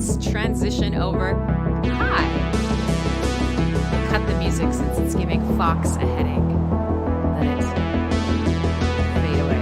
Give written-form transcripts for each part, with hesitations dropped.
let's transition over. Hi. Cut the music since it's giving Fox a headache. Let it fade away.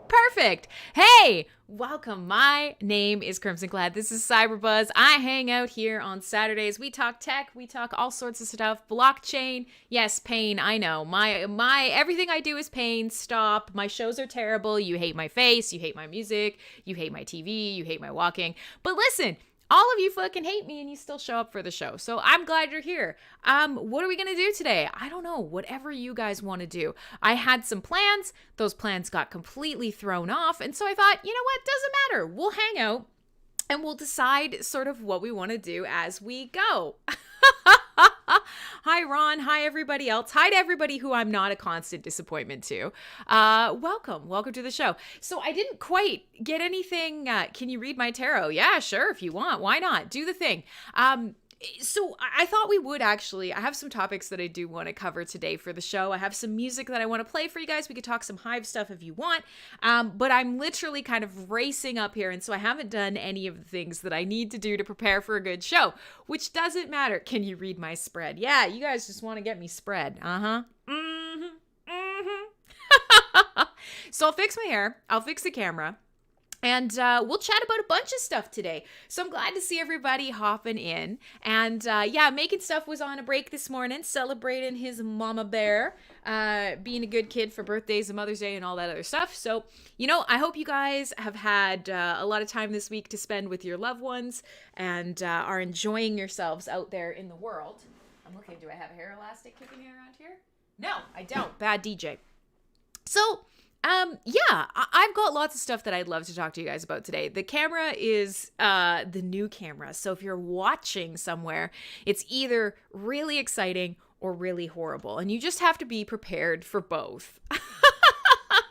Perfect. Hey, welcome. My name is Crimsonclad. This is CyberBuzz. I hang out here on Saturdays. We talk tech. We talk all sorts of stuff. Blockchain. Yes, pain. I know. My everything I do is pain. Stop. My shows are terrible. You hate my face. You hate my music. You hate my TV. You hate my walking. But listen, all of you fucking hate me and you still show up for the show. So I'm glad you're here. What are we going to do today? I don't know. Whatever you guys want to do. I had some plans. Those plans got completely thrown off. And so I thought, you know what? Doesn't matter. We'll hang out and we'll decide sort of what we want to do as we go. Hi, Ron. Hi, everybody else. Hi to everybody who I'm not a constant disappointment to. Welcome to the show. So I didn't quite get anything. Can you read my tarot? Yeah, sure. If you want, why not? Do the thing. So I thought we would actually, I have some topics that I do want to cover today for the show. I have some music that I want to play for you guys. We could talk some Hive stuff if you want. But I'm literally kind of racing up here. And so I haven't done any of the things that I need to do to prepare for a good show, which doesn't matter. Can you read my spread? Yeah, you guys just want to get me spread. So I'll fix my hair. I'll fix the camera. And we'll chat about a bunch of stuff today. So I'm glad to see everybody hopping in. And yeah, Making Stuff was on a break this morning, celebrating his mama bear, being a good kid for birthdays and Mother's Day and all that other stuff. So, you know, I hope you guys have had a lot of time this week to spend with your loved ones and are enjoying yourselves out there in the world. I'm looking, do I have a hair elastic kicking me around here? No, I don't. Bad DJ. So, yeah, I've got lots of stuff that I'd love to talk to you guys about today. The camera is the new camera. So if you're watching somewhere, it's either really exciting or really horrible. And you just have to be prepared for both.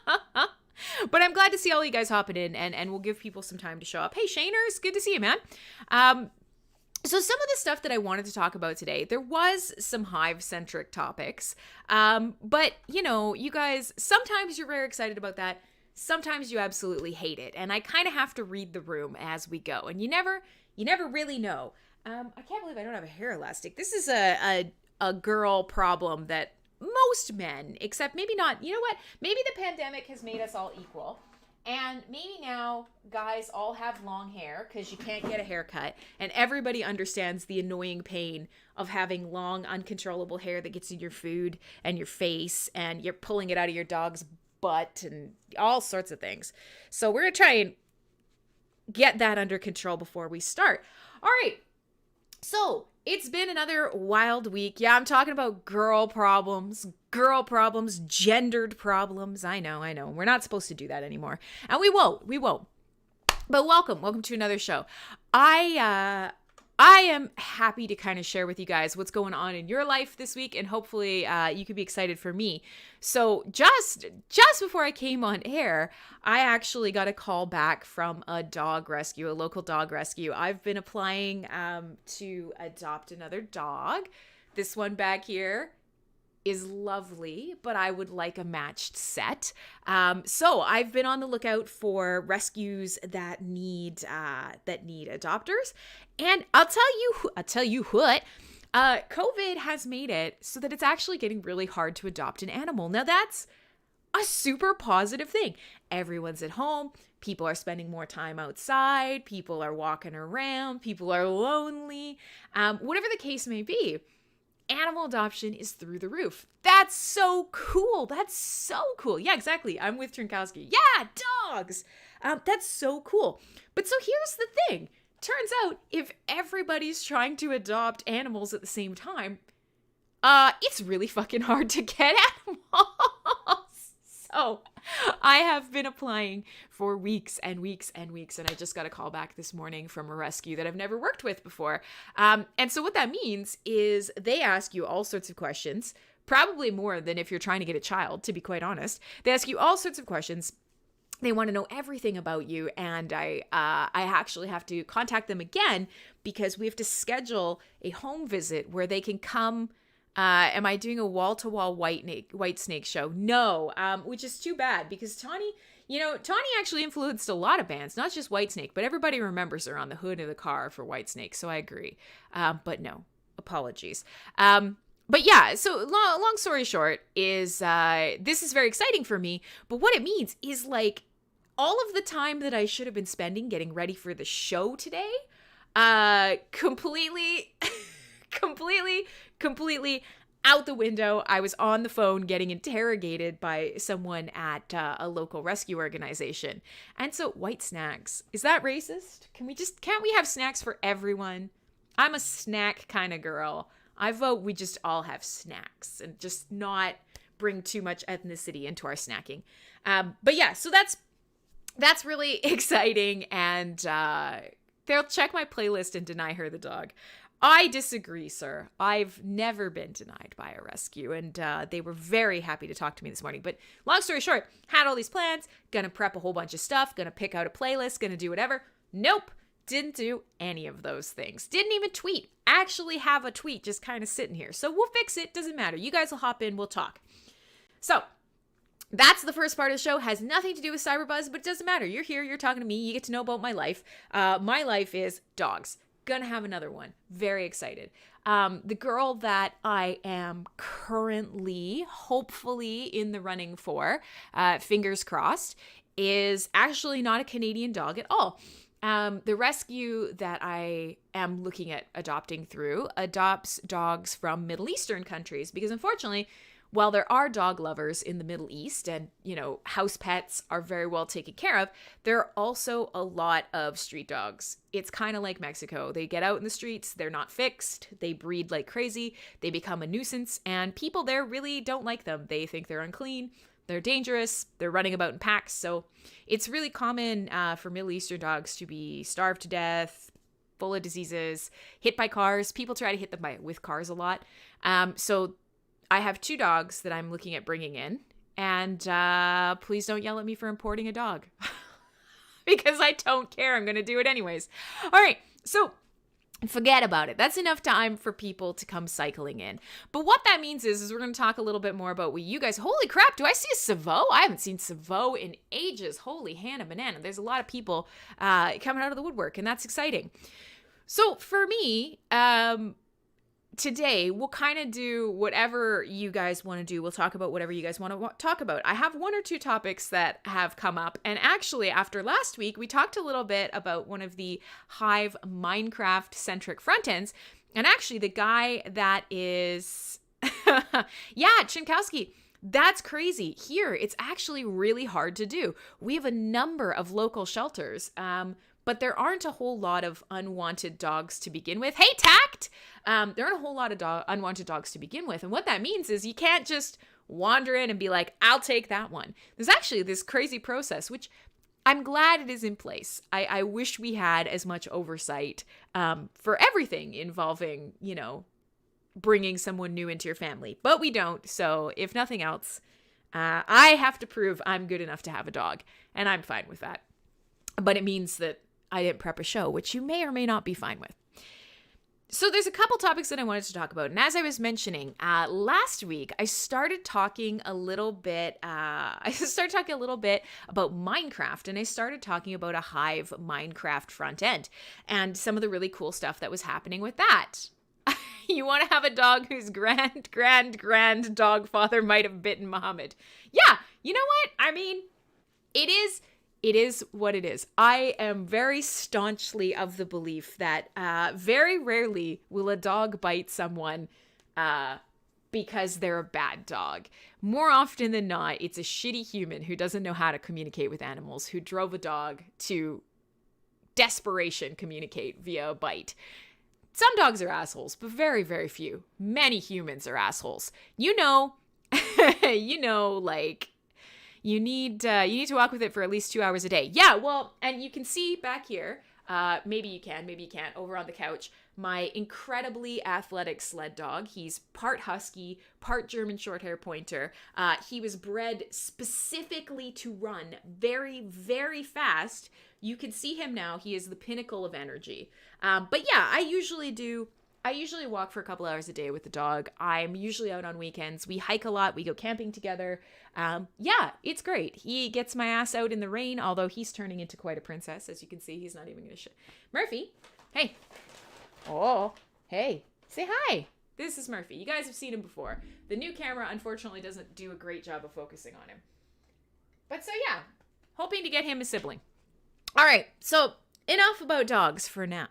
But I'm glad to see all you guys hopping in and we'll give people some time to show up. Hey, Shaners, good to see you, man. So some of the stuff that I wanted to talk about today, there was some Hive-centric topics, but, you know, you guys, sometimes you're very excited about that, sometimes you absolutely hate it, and I kind of have to read the room as we go, and you never really know. I can't believe I don't have a hair elastic. This is a girl problem that most men, except maybe not, you know what, maybe the pandemic has made us all equal. And maybe now guys all have long hair because you can't get a haircut. And everybody understands the annoying pain of having long, uncontrollable hair that gets in your food and your face. And you're pulling it out of your dog's butt and all sorts of things. So we're going to try and get that under control before we start. All right. So it's been another wild week. Yeah, I'm talking about girl problems, gendered problems. I know. We're not supposed to do that anymore. And we won't. But welcome to another show. I am happy to kind of share with you guys what's going on in your life this week, and hopefully you could be excited for me. So just before I came on air, I actually got a call back from a local dog rescue. I've been applying to adopt another dog. This one back here is lovely, but I would like a matched set. So I've been on the lookout for rescues that need adopters. And I'll tell you what, COVID has made it so that it's actually getting really hard to adopt an animal. Now that's a super positive thing. Everyone's at home. People are spending more time outside. People are walking around. People are lonely. Whatever the case may be, animal adoption is through the roof. That's so cool. Yeah, exactly. I'm with Trinkowski. Yeah, dogs. That's so cool. But so here's the thing. Turns out if everybody's trying to adopt animals at the same time, it's really fucking hard to get animals. So I have been applying for weeks and weeks and weeks, and I just got a call back this morning from a rescue that I've never worked with before. And so what that means is they ask you all sorts of questions, probably more than if you're trying to get a child, to be quite honest. They ask you all sorts of questions. They want to know everything about you, and I actually have to contact them again because we have to schedule a home visit where they can come Am I doing a wall-to-wall white snake show? No, which is too bad because Tawny actually influenced a lot of bands, not just Whitesnake, but everybody remembers her on the hood of the car for Whitesnake, so I agree. But no, apologies. But yeah, so long story short is this is very exciting for me, but what it means is like all of the time that I should have been spending getting ready for the show today, completely out the window. I was on the phone getting interrogated by someone at a local rescue organization. And so white snacks, is that racist? Can't we have snacks for everyone? I'm a snack kind of girl. I vote we just all have snacks and just not bring too much ethnicity into our snacking. But yeah, so that's really exciting. And they'll check my playlist and deny her the dog. I disagree, sir. I've never been denied by a rescue, and they were very happy to talk to me this morning. But long story short, had all these plans, gonna prep a whole bunch of stuff, gonna pick out a playlist, gonna do whatever. Nope, didn't do any of those things. Didn't even tweet. Actually have a tweet just kind of sitting here. So we'll fix it, doesn't matter. You guys will hop in, we'll talk. So that's the first part of the show. Has nothing to do with CyberBuzz, but it doesn't matter. You're here, you're talking to me, you get to know about my life. My life is dogs. Gonna have another one. Very excited. The girl that I am currently, hopefully in the running for, fingers crossed, is actually not a Canadian dog at all. The rescue that I am looking at adopting through adopts dogs from Middle Eastern countries because unfortunately, while there are dog lovers in the Middle East and, house pets are very well taken care of, there are also a lot of street dogs. It's kind of like Mexico. They get out in the streets, they're not fixed, they breed like crazy, they become a nuisance, and people there really don't like them. They think they're unclean, they're dangerous, they're running about in packs. So it's really common for Middle Eastern dogs to be starved to death, full of diseases, hit by cars. People try to hit them with cars a lot. So I have 2 dogs that I'm looking at bringing in, and please don't yell at me for importing a dog because I don't care. I'm going to do it anyways. All right, so forget about it. That's enough time for people to come cycling in. But what that means is we're going to talk a little bit more about what you guys, holy crap, do I see a Savo? I haven't seen Savo in ages. Holy Hannah banana. There's a lot of people coming out of the woodwork, and that's exciting. So for me, today, we'll kind of do whatever you guys want to do. We'll talk about whatever you guys want to talk about. I have 1 or 2 topics that have come up. And actually, after last week, we talked a little bit about one of the Hive Minecraft-centric front ends. And actually, the guy that is... yeah, Chinkowski. That's crazy. Here, it's actually really hard to do. We have a number of local shelters, but there aren't a whole lot of unwanted dogs to begin with. Hey, Tact! There aren't a whole lot of unwanted dogs to begin with. And what that means is you can't just wander in and be like, I'll take that one. There's actually this crazy process, which I'm glad it is in place. I wish we had as much oversight for everything involving, bringing someone new into your family. But we don't. So if nothing else, I have to prove I'm good enough to have a dog. And I'm fine with that. But it means that I didn't prep a show, which you may or may not be fine with. So there's a couple topics that I wanted to talk about. And as I was mentioning, last week, I started talking a little bit about Minecraft, and I started talking about a Hive Minecraft front end and some of the really cool stuff that was happening with that. You want to have a dog whose grand dog father might have bitten Muhammad. Yeah, you know what? I mean, it is what it is. I am very staunchly of the belief that very rarely will a dog bite someone because they're a bad dog. More often than not, it's a shitty human who doesn't know how to communicate with animals, who drove a dog to desperation communicate via a bite. Some dogs are assholes, but very, very few. Many humans are assholes. You need to walk with it for at least 2 hours a day. Yeah, well, and you can see back here, maybe you can't, over on the couch, my incredibly athletic sled dog. He's part husky, part German short-hair pointer. He was bred specifically to run very, very fast. You can see him now. He is the pinnacle of energy. But yeah, I usually do I usually walk for a couple hours a day with the dog. I'm usually out on weekends. We hike a lot. We go camping together. Yeah, it's great. He gets my ass out in the rain, although he's turning into quite a princess. As you can see, he's not even going to Murphy, hey. Oh, hey. Say hi. This is Murphy. You guys have seen him before. The new camera, unfortunately, doesn't do a great job of focusing on him. But so, yeah, hoping to get him a sibling. All right, so enough about dogs for now.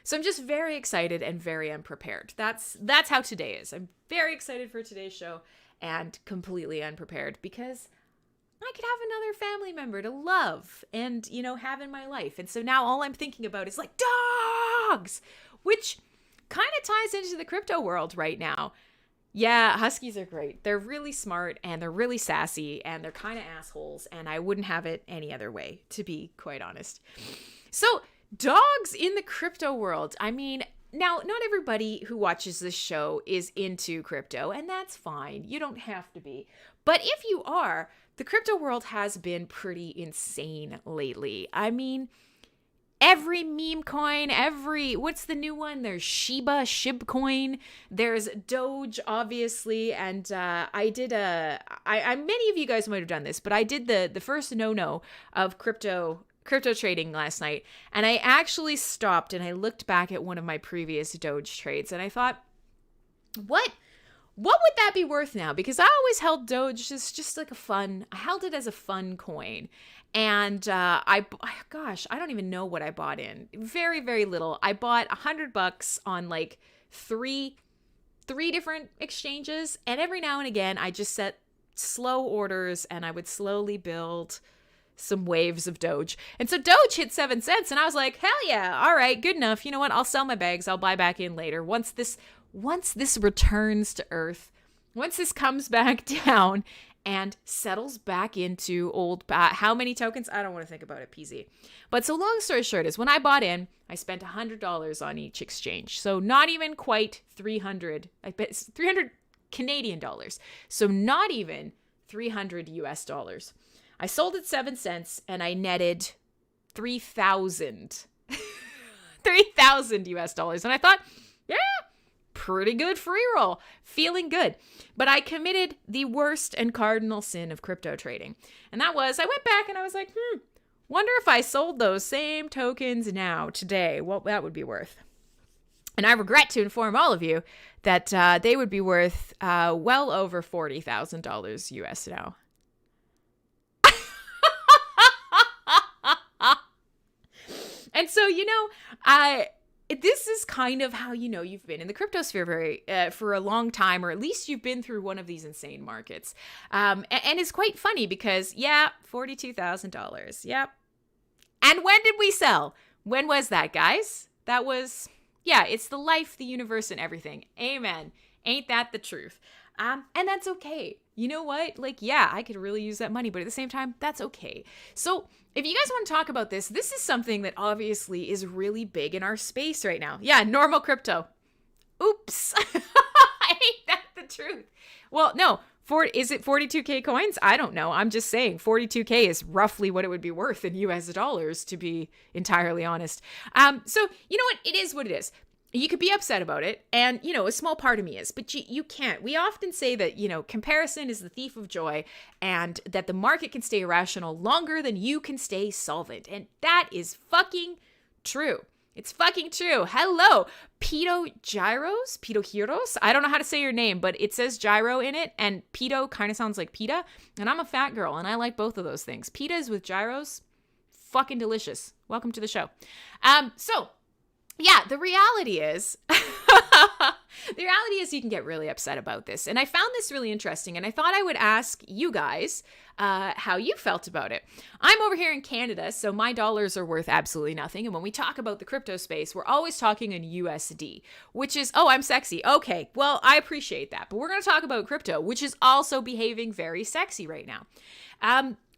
So I'm just very excited and very unprepared. That's how today is. I'm very excited for today's show and completely unprepared because I could have another family member to love and, have in my life. And so now all I'm thinking about is like dogs, which kind of ties into the crypto world right now. Yeah, Huskies are great. They're really smart and they're really sassy and they're kind of assholes. And I wouldn't have it any other way, to be quite honest. So dogs in the crypto world. I mean, now, not everybody who watches this show is into crypto, and that's fine. You don't have to be. But if you are, the crypto world has been pretty insane lately. I mean, every meme coin, what's the new one? There's SHIB coin. There's Doge, obviously. And many of you guys might have done this, but I did the first no of crypto trading last night, and I actually stopped and I looked back at one of my previous Doge trades and I thought, what would that be worth now? Because I always held Doge as just like I held it as a fun coin. And I don't even know what I bought in. Very, very little. I bought $100 on like three different exchanges, and every now and again I just set slow orders and I would slowly build some waves of Doge. And so Doge hit 7 cents and I was like, hell yeah. All right, good enough. You know what? I'll sell my bags. I'll buy back in later. Once this returns to earth, once this comes back down and settles back into old, how many tokens? I don't want to think about it, PZ. But so long story short is when I bought in, I spent $100 on each exchange. So not even quite 300. I bet it's 300 Canadian dollars. So not even 300 US dollars. I sold at 7 cents and I netted 3,000 US dollars. And I thought, yeah, pretty good free roll, feeling good. But I committed the worst and cardinal sin of crypto trading. And that was, I went back and I was like, wonder if I sold those same tokens now, today, what that would be worth. And I regret to inform all of you that they would be worth well over $40,000 US now. And so, this is kind of how you've been in the crypto sphere for a long time, or at least you've been through one of these insane markets. And it's quite funny because, yeah, $42,000. Yep. And when did we sell? When was that, guys? That was, yeah, it's the life, the universe, and everything. Amen. Ain't that the truth? And that's okay. You know what? Like, yeah, I could really use that money, but at the same time, that's okay. So if you guys want to talk about this is something that obviously is really big in our space right now. Yeah, normal crypto. Oops. Ain't that the truth? Well, no. Is it 42K coins? I don't know. I'm just saying 42K is roughly what it would be worth in US dollars, to be entirely honest. So you know what? It is what it is. You could be upset about it, and, a small part of me is, but you can't. We often say that, comparison is the thief of joy, and that the market can stay irrational longer than you can stay solvent, and that is fucking true. It's fucking true. Hello, Pito Gyros? I don't know how to say your name, but it says gyro in it, and Pito kind of sounds like pita, and I'm a fat girl, and I like both of those things. Pitas with gyros, fucking delicious. Welcome to the show. So, yeah, the reality is you can get really upset about this. And I found this really interesting, and I thought I would ask you guys how you felt about it. I'm over here in Canada, so my dollars are worth absolutely nothing. And when we talk about the crypto space, we're always talking in USD, which is, oh, I'm sexy. Okay, well, I appreciate that. But we're going to talk about crypto, which is also behaving very sexy right now.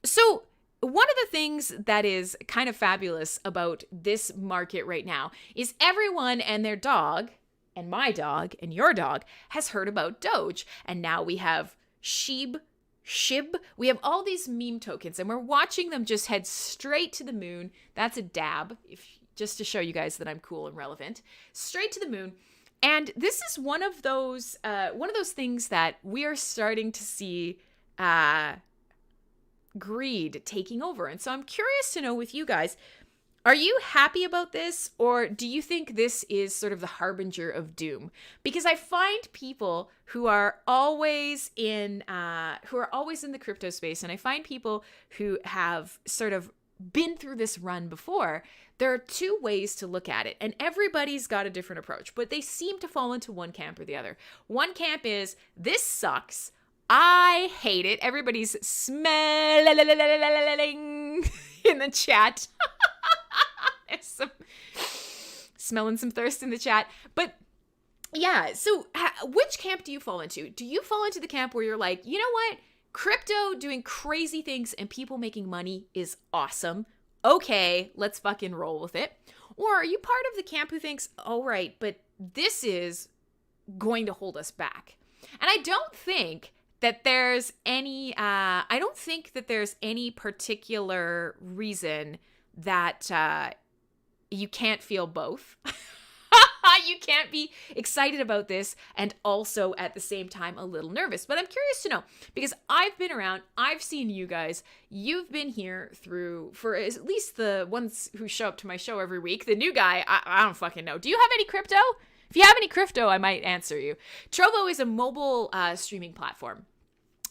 So one of the things that is kind of fabulous about this market right now is everyone and their dog, and my dog, and your dog, has heard about Doge. And now we have SHIB. We have all these meme tokens, and we're watching them just head straight to the moon. That's a dab. If just to show you guys that I'm cool and relevant. Straight to the moon. And this is one of those things that we are starting to see greed taking over. And so I'm curious to know with you guys, are you happy about this, or do you think this is sort of the harbinger of doom? Because I find people who are always in the crypto space, and I find people who have sort of been through this run before, there are two ways to look at it, and everybody's got a different approach, but they seem to fall into one camp or the other. One camp is, this sucks, I hate it. Everybody's smelling in the chat. Smelling some thirst in the chat. But yeah, so which camp do you fall into? Do you fall into the camp where you're like, you know what? Crypto doing crazy things and people making money is awesome. Okay, let's fucking roll with it. Or are you part of the camp who thinks, all right, but this is going to hold us back? And I don't think that there's any particular reason that you can't feel both. You can't be excited about this and also at the same time a little nervous. But I'm curious to know, because I've been around, I've seen you guys, you've been here for at least the ones who show up to my show every week. The new guy, I don't fucking know. Do you have any crypto? If you have any crypto, I might answer you. Trovo is a mobile streaming platform.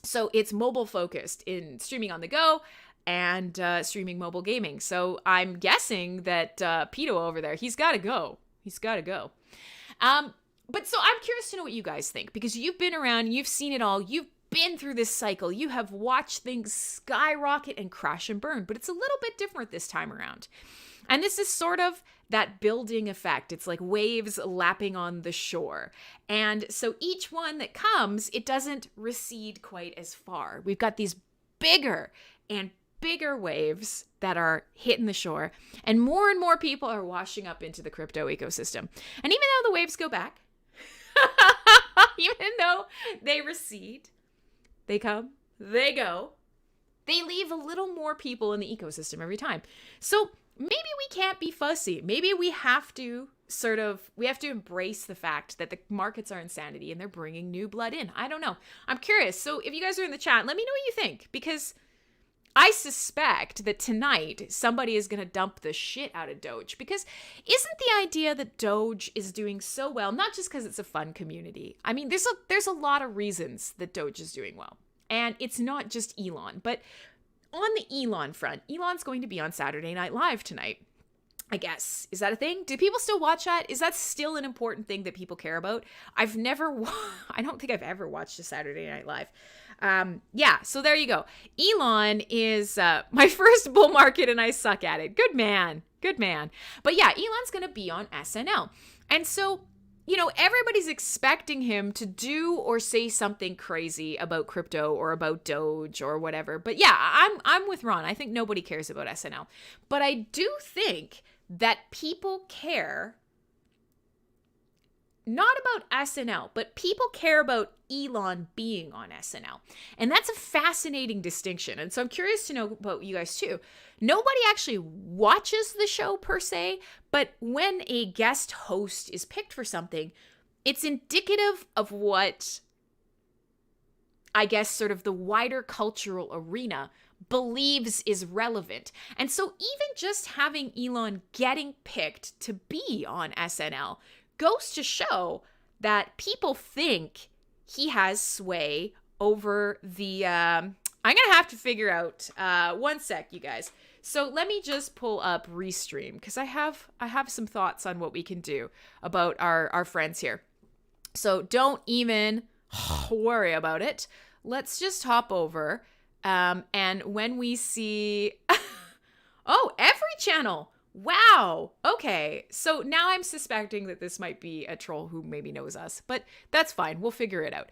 So it's mobile focused in streaming on the go and streaming mobile gaming. So I'm guessing that Pedo over there, he's got to go. But so I'm curious to know what you guys think, because you've been around, you've seen it all, you've been through this cycle, you have watched things skyrocket and crash and burn, but it's a little bit different this time around. And this is sort of that building effect. It's like waves lapping on the shore. And so each one that comes, it doesn't recede quite as far. We've got these bigger and bigger waves that are hitting the shore, and more people are washing up into the crypto ecosystem. And even though the waves go back, even though they recede, they come, they go, they leave a little more people in the ecosystem every time. So maybe we can't be fussy. Maybe we have to embrace the fact that the markets are insanity and they're bringing new blood in. I don't know. I'm curious. So if you guys are in the chat, let me know what you think, because I suspect that tonight somebody is going to dump the shit out of Doge, because isn't the idea that Doge is doing so well, not just because it's a fun community. I mean, there's a lot of reasons that Doge is doing well. And it's not just Elon, but on the Elon front, Elon's going to be on Saturday Night Live tonight, I guess. Is that a thing? Do people still watch that? Is that still an important thing that people care about? I don't think I've ever watched a Saturday Night Live. Yeah, so there you go. Elon is my first bull market and I suck at it. Good man. But yeah, Elon's going to be on SNL. And so, everybody's expecting him to do or say something crazy about crypto or about Doge or whatever. But yeah, I'm with Ron. I think nobody cares about SNL. But I do think that people care not about SNL, but people care about Elon being on SNL. And that's a fascinating distinction. And so I'm curious to know about you guys too. Nobody actually watches the show per se, but when a guest host is picked for something, it's indicative of what, I guess, sort of the wider cultural arena believes is relevant. And so even just having Elon getting picked to be on SNL goes to show that people think he has sway over the, I'm going to have to figure out, one sec, you guys. So let me just pull up Restream, because I have some thoughts on what we can do about our friends here. So don't even worry about it. Let's just hop over. And when we see, oh, every channel. Wow. Okay. So now I'm suspecting that this might be a troll who maybe knows us, but that's fine. We'll figure it out.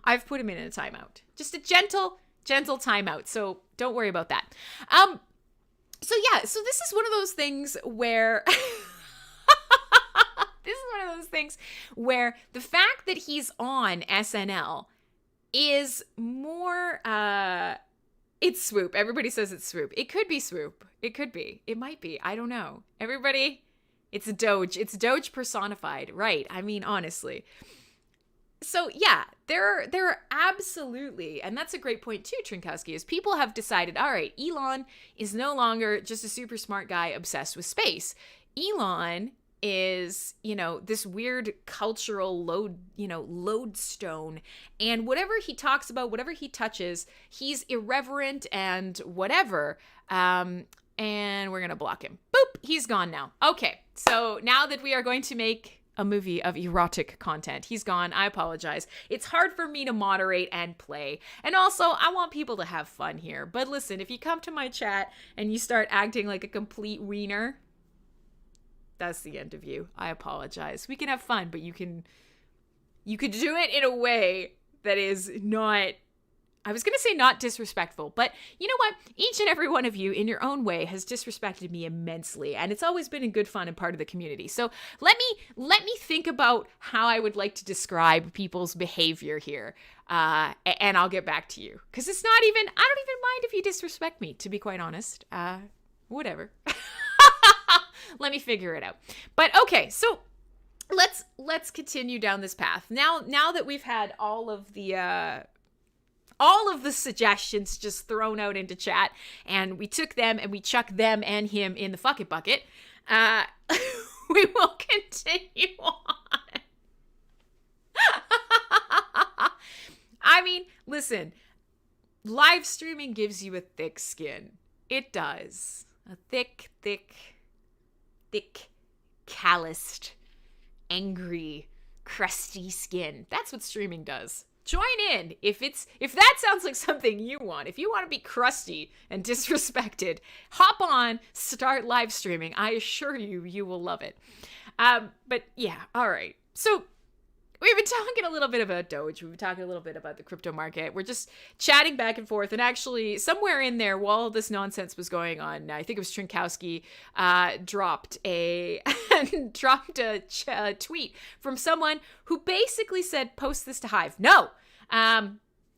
I've put him in a timeout, just a gentle timeout. So don't worry about that. So yeah, so this is one of those things where the fact that he's on SNL is more, It's Swoop. Everybody says it's Swoop. It could be Swoop. It could be. It might be. I don't know. Everybody, it's a Doge. It's Doge personified. Right. I mean, honestly. So yeah, there are absolutely, and that's a great point too, Trinkowski, is people have decided, all right, Elon is no longer just a super smart guy obsessed with space. Elon is, this weird cultural lodestone, and whatever he talks about, whatever he touches, he's irreverent and whatever, and we're gonna block him. Boop, he's gone now. Okay, so now that we are going to make a movie of erotic content, he's gone. I apologize. It's hard for me to moderate and play, and also I want people to have fun here. But listen, if you come to my chat and you start acting like a complete wiener, that's the end of you. I apologize. We can have fun, but you could do it in a way that is not, I was going to say not disrespectful, but you know what? Each and every one of you in your own way has disrespected me immensely, and it's always been in good fun and part of the community. So let me think about how I would like to describe people's behavior here, and I'll get back to you. Because I don't even mind if you disrespect me, to be quite honest. Whatever. Let me figure it out. But okay, so let's continue down this path. Now that we've had all of the suggestions just thrown out into chat, and we took them and we chucked them and him in the fuck it bucket, we will continue on. I mean, listen, live streaming gives you a thick skin. It does. A thick, calloused, angry, crusty skin. That's what streaming does. Join in if that sounds like something you want. If you want to be crusty and disrespected, hop on, start live streaming. I assure you, you will love it. But yeah, all right. So we've been talking a little bit about Doge. We've been talking a little bit about the crypto market. We're just chatting back and forth. And actually, somewhere in there, while all this nonsense was going on, I think it was Trinkowski, dropped a tweet from someone who basically said, "Post this to Hive." No.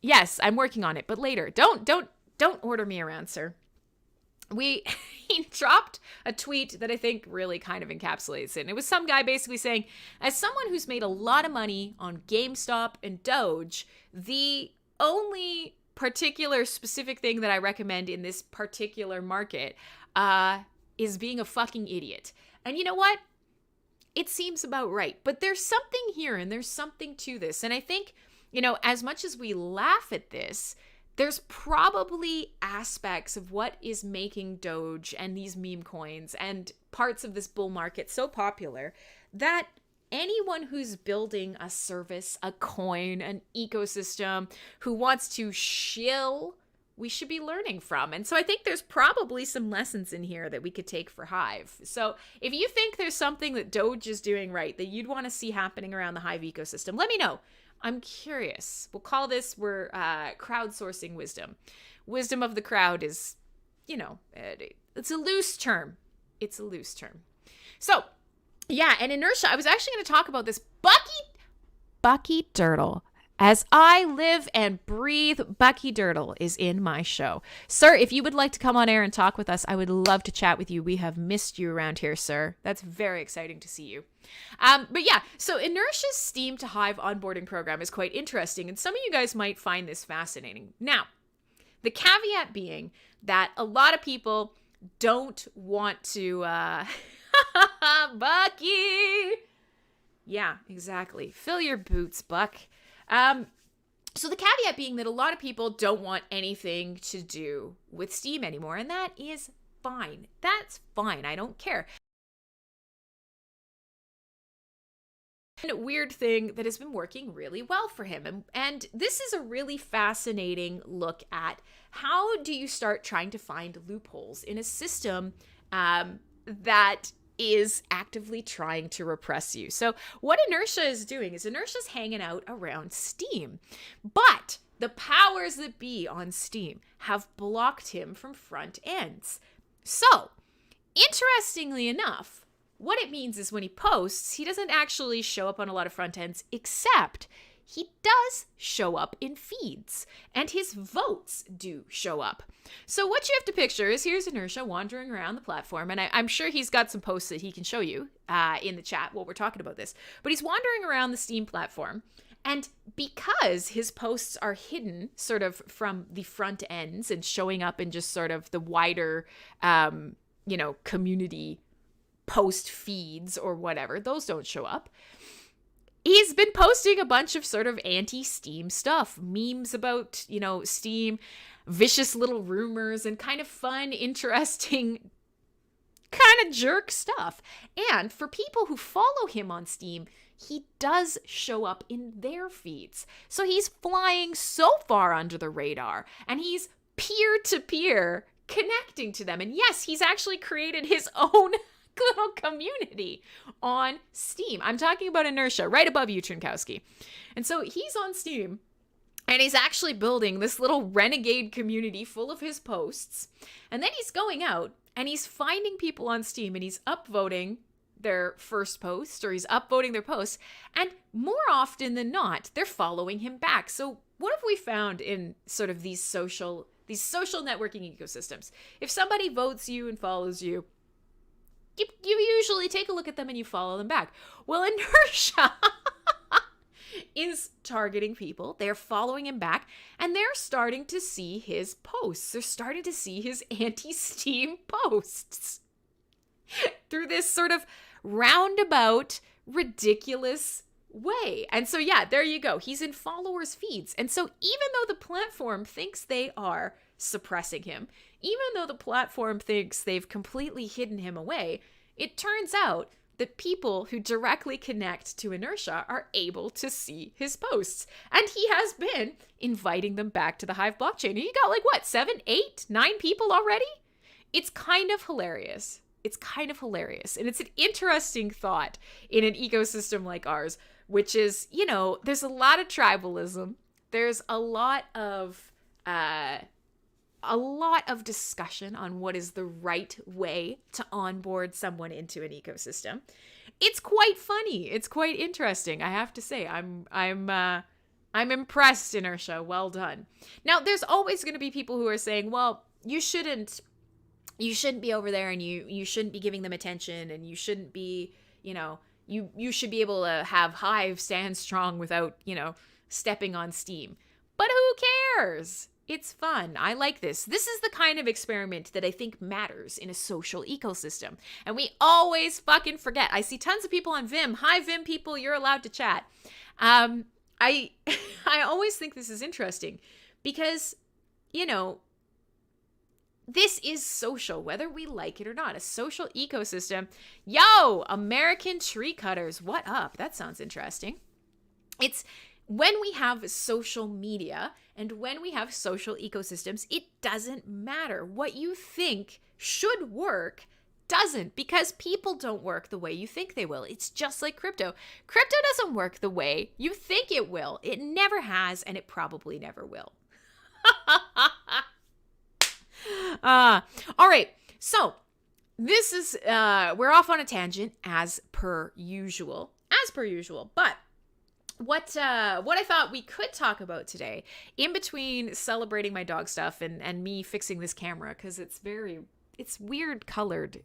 Yes, I'm working on it, but later. Don't order me around, sir. He dropped a tweet that I think really kind of encapsulates it. And it was some guy basically saying, as someone who's made a lot of money on GameStop and Doge, the only particular specific thing that I recommend in this particular market is being a fucking idiot. And you know what? It seems about right. But there's something here, and there's something to this. And I think, as much as we laugh at this, there's probably aspects of what is making Doge and these meme coins and parts of this bull market so popular that anyone who's building a service, a coin, an ecosystem, who wants to shill, we should be learning from. And so I think there's probably some lessons in here that we could take for Hive. So if you think there's something that Doge is doing right that you'd want to see happening around the Hive ecosystem, let me know. I'm curious. We'll call this, we're crowdsourcing wisdom. Wisdom of the crowd is, it's a loose term. It's a loose term. So, yeah, and inertia, I was actually going to talk about this. Bucky Dirtle. As I live and breathe, Bucky Dirtle is in my show. Sir, if you would like to come on air and talk with us, I would love to chat with you. We have missed you around here, sir. That's very exciting to see you. But yeah, so Inertia's Steam to Hive onboarding program is quite interesting, and some of you guys might find this fascinating. Now, the caveat being that a lot of people don't want to, Bucky! Yeah, exactly. Fill your boots, Buck. So the caveat being that a lot of people don't want anything to do with Steam anymore, and that is fine. That's fine. I don't care. A weird thing that has been working really well for him. And this is a really fascinating look at how do you start trying to find loopholes in a system that is actively trying to repress you. So what Inertia is doing is Inertia's hanging out around Steam, but the powers that be on Steam have blocked him from front ends. So interestingly enough, what it means is when he posts, he doesn't actually show up on a lot of front ends, except he does show up in feeds, and his votes do show up. So what you have to picture is here's Inertia wandering around the platform, and I'm sure he's got some posts that he can show you in the chat while we're talking about this, but he's wandering around the Steam platform, and because his posts are hidden sort of from the front ends and showing up in just sort of the wider, community post feeds or whatever, those don't show up. He's been posting a bunch of sort of anti-Steam stuff, memes about, Steam, vicious little rumors, and kind of fun, interesting, kind of jerk stuff. And for people who follow him on Steam, he does show up in their feeds. So he's flying so far under the radar, and he's peer-to-peer connecting to them. And yes, he's actually created his own little community on Steam. I'm talking about Inertia, right above you, Trinkowski. And so he's on Steam, and he's actually building this little renegade community full of his posts. And then he's going out, and he's finding people on Steam, and he's upvoting their first post, or he's upvoting their posts, and more often than not, they're following him back. So what have we found in sort of these social networking ecosystems? If somebody votes you and follows you, you usually take a look at them and you follow them back. Well, Inertia is targeting people. They're following him back, and they're starting to see his posts. They're starting to see his anti-Steam posts through this sort of roundabout, ridiculous way. And so, yeah, there you go. He's in followers' feeds. And so even though the platform thinks they are suppressing him, even though the platform thinks they've completely hidden him away, it turns out that people who directly connect to Inertia are able to see his posts. And he has been inviting them back to the Hive blockchain. And you got 7, 8, 9 people already? It's kind of hilarious. It's kind of hilarious. And it's an interesting thought in an ecosystem like ours, which is, there's a lot of tribalism. There's a lot of discussion on what is the right way to onboard someone into an ecosystem. It's quite funny. It's quite interesting. I have to say, I'm impressed, Inertia. Well done. Now, there's always going to be people who are saying, well, you shouldn't be over there, and you shouldn't be giving them attention, and you shouldn't be, you should be able to have Hive stand strong without, stepping on Steam. But who cares? It's fun. I like this. This is the kind of experiment that I think matters in a social ecosystem. And we always fucking forget. I see tons of people on Vim. Hi, Vim people. You're allowed to chat. I always think this is interesting because, this is social, whether we like it or not. A social ecosystem. Yo, American tree cutters. What up? That sounds interesting. It's when we have social media and when we have social ecosystems, it doesn't matter. What you think should work doesn't, because people don't work the way you think they will. It's just like crypto. Crypto doesn't work the way you think it will. It never has, and it probably never will. All right. So this is, we're off on a tangent as per usual, but what I thought we could talk about today, in between celebrating my dog stuff and me fixing this camera, because it's weird colored,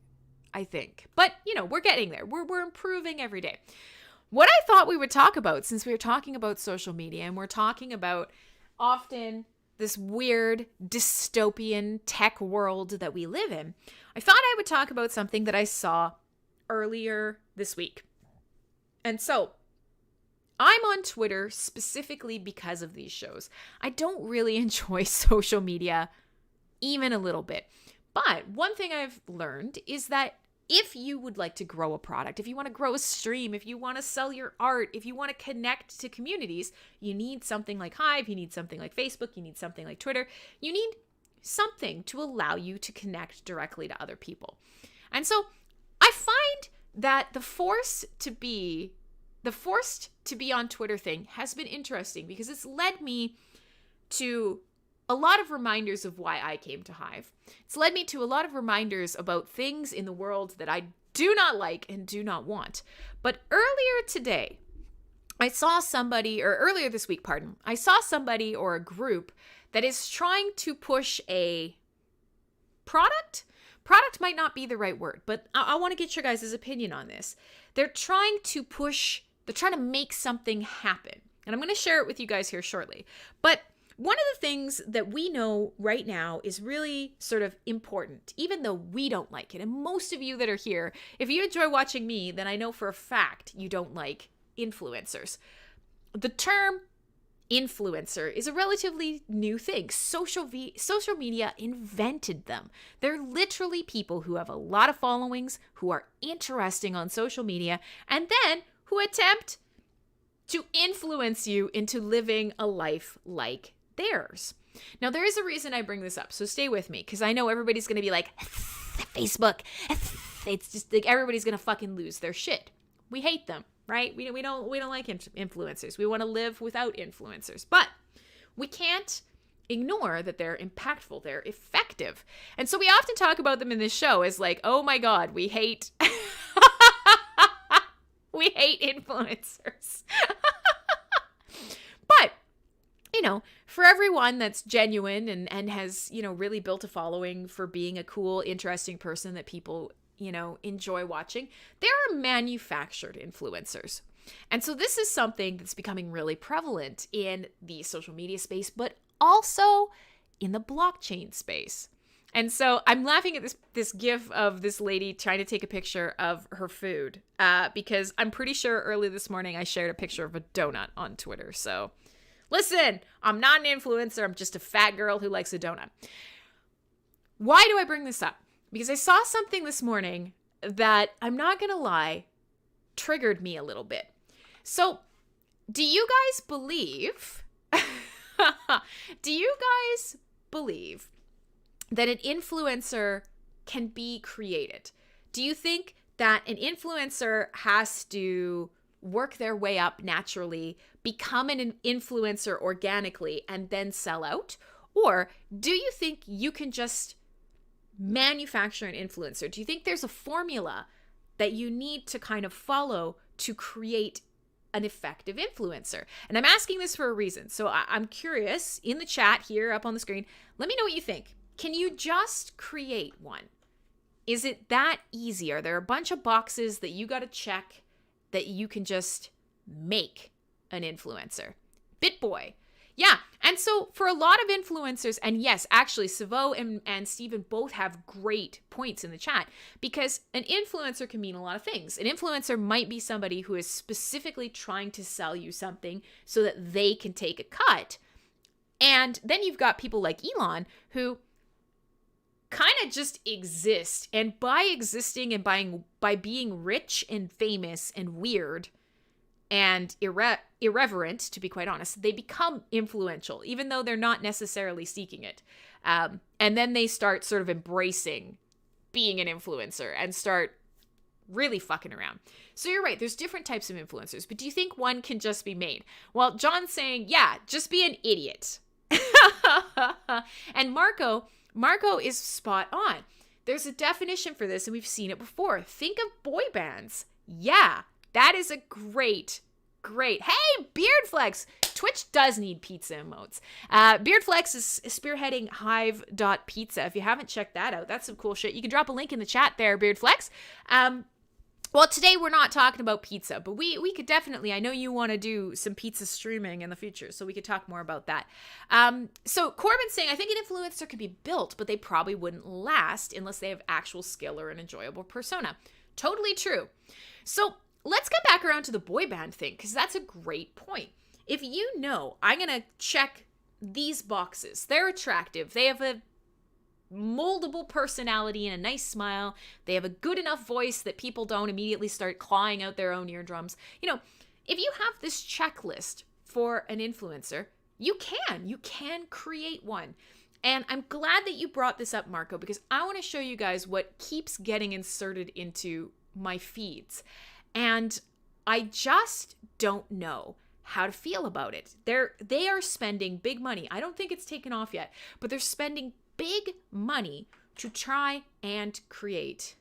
I think. But, we're getting there. We're improving every day. What I thought we would talk about, since we were talking about social media and we're talking about often this weird dystopian tech world that we live in, I thought I would talk about something that I saw earlier this week. And so I'm on Twitter specifically because of these shows. I don't really enjoy social media even a little bit. But one thing I've learned is that if you would like to grow a product, if you want to grow a stream, if you want to sell your art, if you want to connect to communities, you need something like Hive, you need something like Facebook, you need something like Twitter. You need something to allow you to connect directly to other people. And so I find that the forced to be on Twitter thing has been interesting because it's led me to a lot of reminders of why I came to Hive. It's led me to a lot of reminders about things in the world that I do not like and do not want. But earlier today, I saw somebody, or earlier this week, I saw somebody or a group that is trying to push a product. Product might not be the right word, but I want to get your guys' opinion on this. They're trying to make something happen. And I'm going to share it with you guys here shortly. But one of the things that we know right now is really sort of important, even though we don't like it. And most of you that are here, if you enjoy watching me, then I know for a fact you don't like influencers. The term influencer is a relatively new thing. Social media invented them. They're literally people who have a lot of followings, who are interesting on social media, and then who attempt to influence you into living a life like theirs. Now, there is a reason I bring this up, so stay with me, because I know everybody's going to be like, Facebook, it's just like everybody's going to fucking lose their shit. We hate them, right? We don't like influencers. We want to live without influencers, but we can't ignore that they're impactful, they're effective. And so we often talk about them in this show as like, oh my God, we hate we hate influencers. But for everyone that's genuine and has, really built a following for being a cool, interesting person that people, enjoy watching, there are manufactured influencers. And so this is something that's becoming really prevalent in the social media space, but also in the blockchain space. And so I'm laughing at this gif of this lady trying to take a picture of her food because I'm pretty sure early this morning I shared a picture of a donut on Twitter. So listen, I'm not an influencer. I'm just a fat girl who likes a donut. Why do I bring this up? Because I saw something this morning that, I'm not going to lie, triggered me a little bit. So, do you guys believe that an influencer can be created? Do you think that an influencer has to work their way up naturally, become an influencer organically, and then sell out? Or do you think you can just manufacture an influencer? Do you think there's a formula that you need to kind of follow to create an effective influencer? And I'm asking this for a reason. So I'm curious, in the chat here up on the screen, let me know what you think. Can you just create one? Is it that easy? Are there a bunch of boxes that you got to check that you can just make an influencer? BitBoy. Yeah. And so for a lot of influencers, and yes, actually, Savo and Steven both have great points in the chat, because an influencer can mean a lot of things. An influencer might be somebody who is specifically trying to sell you something so that they can take a cut. And then you've got people like Elon who kind of just exist. And by existing and by being rich and famous and weird and irreverent, to be quite honest, they become influential, even though they're not necessarily seeking it. And then they start sort of embracing being an influencer and start really fucking around. So you're right, there's different types of influencers, but do you think one can just be made? Well, John's saying, yeah, just be an idiot. And Marco is spot on. There's a definition for this, and we've seen it before. Think of boy bands. Yeah, that is a great. Hey, Beardflex! Twitch does need pizza emotes. Beardflex is spearheading Hive.pizza. If you haven't checked that out, that's some cool shit. You can drop a link in the chat there, Beardflex. Well, today we're not talking about pizza, but we could definitely, I know you want to do some pizza streaming in the future, so we could talk more about that. So Corbin's saying, I think an influencer could be built, but they probably wouldn't last unless they have actual skill or an enjoyable persona. Totally true. So let's get back around to the boy band thing, because that's a great point. If you know, I'm going to check these boxes. They're attractive. They have a moldable personality and a nice smile. They have a good enough voice that people don't immediately start clawing out their own eardrums. You know, if you have this checklist for an influencer, you can create one. And I'm glad that you brought this up, Marco, because I want to show you guys what keeps getting inserted into my feeds. And I just don't know how to feel about it. They are spending big money. I don't think it's taken off yet, but they're spending big money to try and create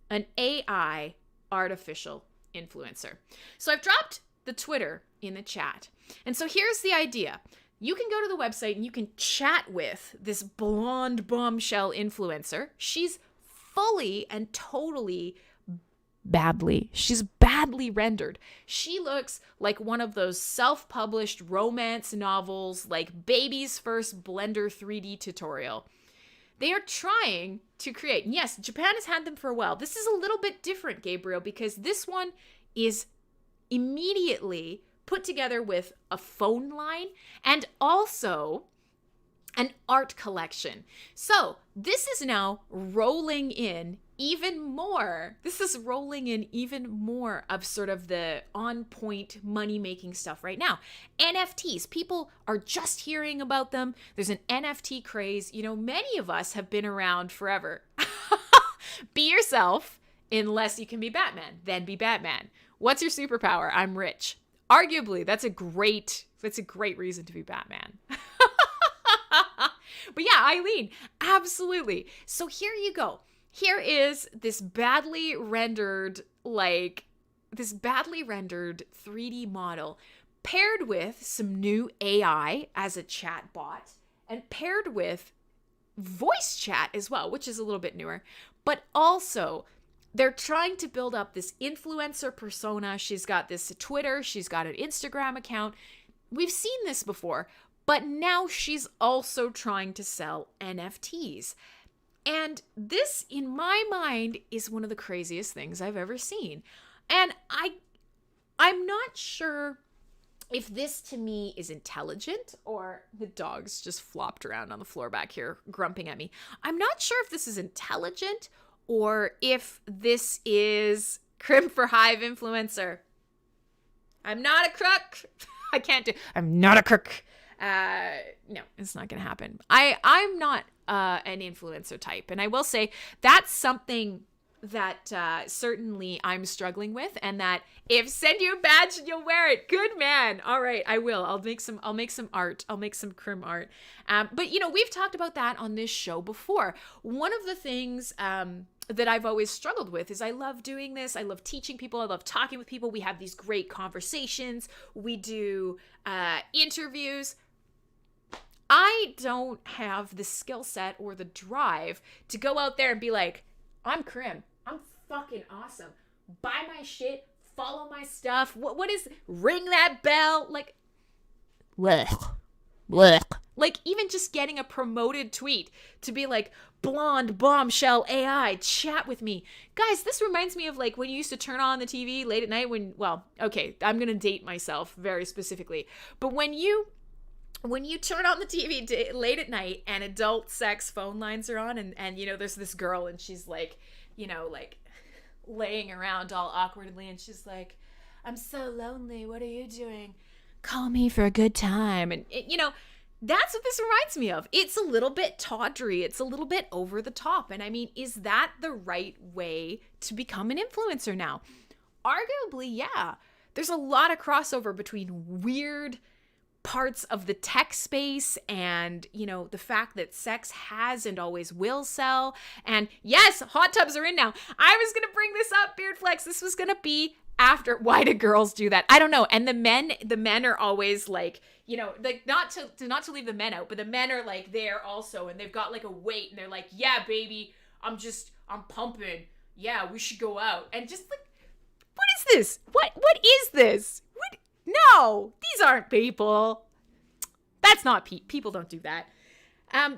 an AI artificial influencer. So I've dropped the Twitter in the chat. And so here's the idea. You can go to the website and you can chat with this blonde bombshell influencer. She's fully and totally she's badly rendered. She looks like one of those self-published romance novels, like Baby's First Blender 3D tutorial. They are trying to create, and yes, Japan has had them for a while. This is a little bit different, Gabriel, because this one is immediately put together with a phone line and also an art collection. So this is now rolling in even more. This is rolling in even more of sort of the on-point money-making stuff right now. NFTs, people are just hearing about them. There's an NFT craze. You know, many of us have been around forever. Be yourself, unless you can be Batman. Then be Batman. What's your superpower? I'm rich. Arguably, that's a great reason to be Batman. But yeah, Eileen, absolutely. So here you go. Here is this badly rendered 3D model paired with some new AI as a chat bot and paired with voice chat as well, which is a little bit newer. But also, they're trying to build up this influencer persona. She's got this Twitter. She's got an Instagram account. We've seen this before, but now she's also trying to sell NFTs. And this, in my mind, is one of the craziest things I've ever seen. And I'm not sure if this to me is intelligent, or the dog's just flopped around on the floor back here grumping at me. I'm not sure if this is intelligent or if this is Crim for Hive influencer. I'm not a crook. I'm not a crook. No, it's not going to happen. I'm not an influencer type. And I will say that's something that certainly I'm struggling with, and that if send you a badge and you'll wear it, good man. All right, I will. I'll make some art. I'll make some Crim art. But you know, we've talked about that on this show before. One of the things that I've always struggled with is I love doing this. I love teaching people. I love talking with people. We have these great conversations. We do interviews. I don't have the skill set or the drive to go out there and be like, I'm Crim. I'm fucking awesome. Buy my shit. Follow my stuff. What is, ring that bell? Like, blech. Like, even just getting a promoted tweet to be like, blonde bombshell AI, chat with me. Guys, this reminds me of like when you used to turn on the TV late at night when, well, okay, I'm going to date myself very specifically. But when you turn on the TV late at night and adult sex phone lines are on, and you know, there's this girl and she's like, you know, like laying around all awkwardly, and she's like, I'm so lonely. What are you doing? Call me for a good time. And you know, that's what this reminds me of. It's a little bit tawdry. It's a little bit over the top. And I mean, is that the right way to become an influencer now? Arguably, yeah. There's a lot of crossover between weird parts of the tech space and, you know, the fact that sex has and always will sell. And yes, hot tubs are in now. I was going to bring this up, Beardflex. This was going to be after. Why do girls do that? I don't know. And the men are always like, you know, like not to leave the men out, but the men are like there also, and they've got like a weight, and they're like, yeah, baby, I'm pumping. Yeah, we should go out. And just like, what is this? What is this? No, these aren't people. That's not people don't do that.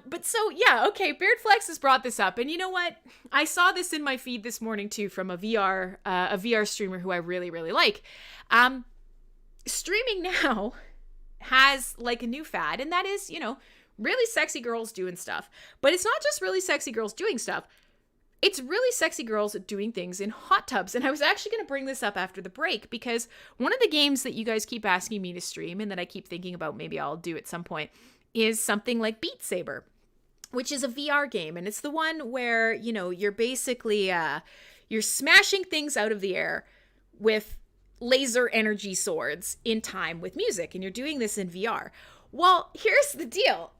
But so, yeah, okay, Beardflex has brought this up. And you know what? I saw this in my feed this morning, too, from a VR streamer who I really, really like. Streaming now has, like, a new fad, and that is, you know, really sexy girls doing stuff. But it's not just really sexy girls doing stuff. It's really sexy girls doing things in hot tubs. And I was actually going to bring this up after the break, because one of the games that you guys keep asking me to stream and that I keep thinking about maybe I'll do at some point is something like Beat Saber, which is a VR game. And it's the one where, you know, you're basically, you're smashing things out of the air with laser energy swords in time with music. And you're doing this in VR. Well, here's the deal.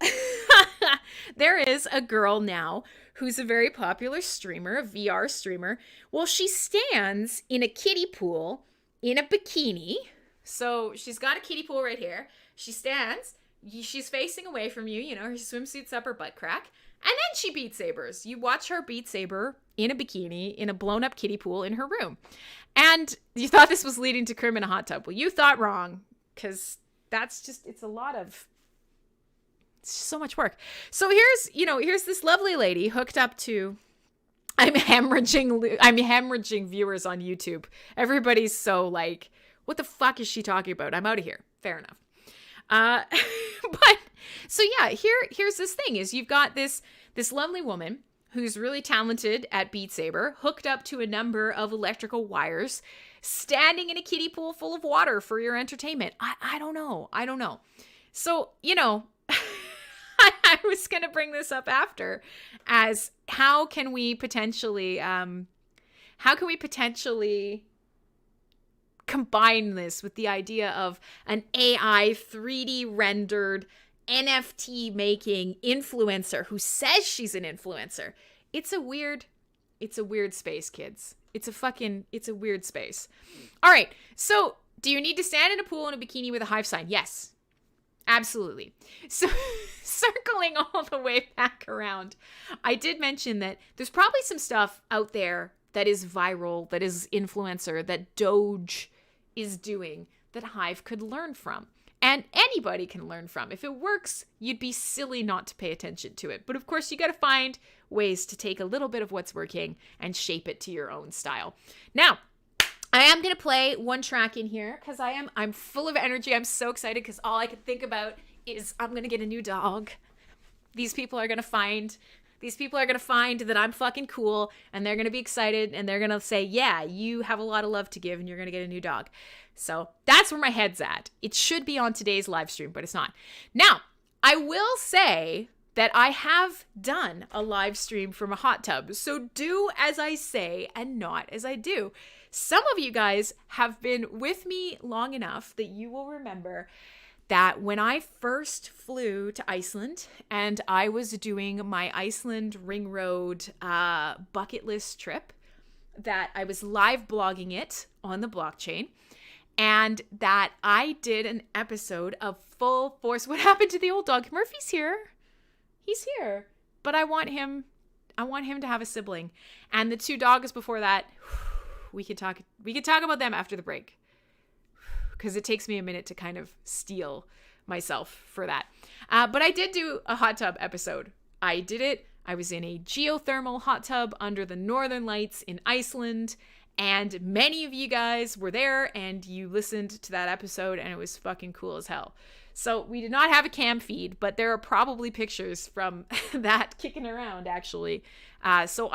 There is a girl now who's a very popular streamer, a VR streamer. Well, she stands in a kiddie pool in a bikini, So she's got a kiddie pool right here. She stands. She's facing away from you. You know, her swimsuit's up her butt crack. And then she beat sabers. You watch her beat saber in a bikini in a blown up kiddie pool in her room. And you thought this was leading to Crim in a hot tub. Well, you thought wrong, because it's so much work. So here's this lovely lady hooked up to, I'm hemorrhaging viewers on YouTube. Everybody's so like, what the fuck is she talking about? I'm out of here. Fair enough. But so yeah, here's this thing is you've got this lovely woman who's really talented at Beat Saber, hooked up to a number of electrical wires, standing in a kiddie pool full of water for your entertainment. I don't know. So, I was going to bring this up after as how can we potentially combine this with the idea of an AI 3D rendered NFT making influencer who says she's an influencer. It's a weird space, kids. It's a weird space. All right. So do you need to stand in a pool in a bikini with a Hive sign? Yes, absolutely. So circling all the way back around, I did mention that there's probably some stuff out there that is viral, that is influencer, that Doge is doing that Hive could learn from. And anybody can learn from. If it works, you'd be silly not to pay attention to it. But of course, you got to find ways to take a little bit of what's working and shape it to your own style. Now, I am going to play one track in here because I'm full of energy. I'm so excited because all I can think about is I'm going to get a new dog. These people are going to find that I'm fucking cool, and they're going to be excited, and they're going to say, yeah, you have a lot of love to give, and you're going to get a new dog. So that's where my head's at. It should be on today's live stream, but it's not. Now, I will say that I have done a live stream from a hot tub. So do as I say and not as I do. Some of you guys have been with me long enough that you will remember that when I first flew to Iceland and I was doing my Iceland Ring Road bucket list trip, that I was live blogging it on the blockchain, and that I did an episode of Full Force. What happened to the old dog? Murphy's here. He's here. But I want him to have a sibling. And the two dogs before that, we could talk about them after the break, because it takes me a minute to kind of steel myself for that. But I did do a hot tub episode. I did it. I was in a geothermal hot tub under the northern lights in Iceland, and many of you guys were there and you listened to that episode, and it was fucking cool as hell. So we did not have a cam feed, but there are probably pictures from that kicking around, actually. So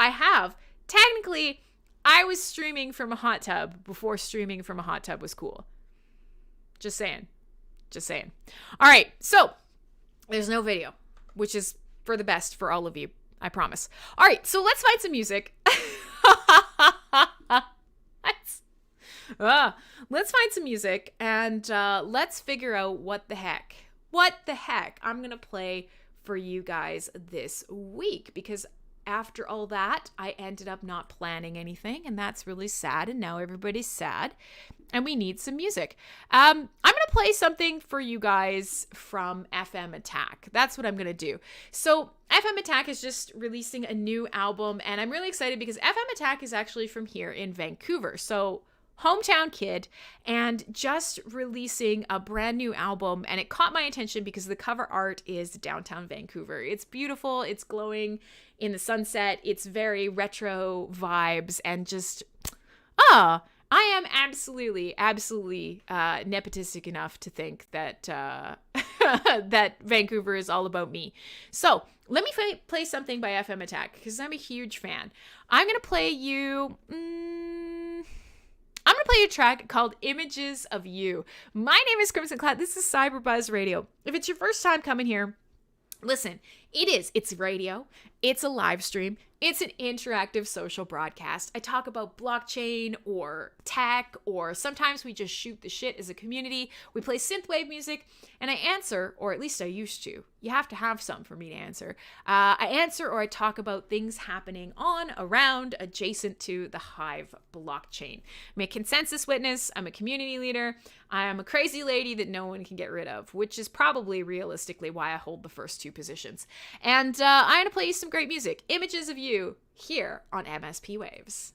technically, I was streaming from a hot tub before streaming from a hot tub was cool. Just saying. All right. So there's no video, which is for the best for all of you. I promise. All right. So let's find some music. Let's find some music and let's figure out what the heck I'm going to play for you guys this week, because after all that, I ended up not planning anything, and that's really sad, and now everybody's sad, and we need some music. I'm going to play something for you guys from FM Attack. That's what I'm going to do. So FM Attack is just releasing a new album, and I'm really excited because FM Attack is actually from here in Vancouver. So hometown kid, and just releasing a brand new album, and it caught my attention because the cover art is downtown Vancouver. It's beautiful, it's glowing in the sunset, it's very retro vibes, and just I am absolutely nepotistic enough to think that that Vancouver is all about me. So let me play something by FM Attack because I'm a huge fan. I'm gonna play you a track called Images of You. My name is Crimsonclad. This is CyberBuzz Radio. If it's your first time coming here, listen, It is. It's radio. It's a live stream. It's an interactive social broadcast. I talk about blockchain or tech, or sometimes we just shoot the shit as a community. We play synthwave music, and I answer, or at least I used to. You have to have some for me to answer. I answer or I talk about things happening on, around, adjacent to the Hive blockchain. I'm a consensus witness. I'm a community leader. I am a crazy lady that no one can get rid of, which is probably realistically why I hold the first two positions. And I'm going to play you some great music. Images of you here on MSP Waves.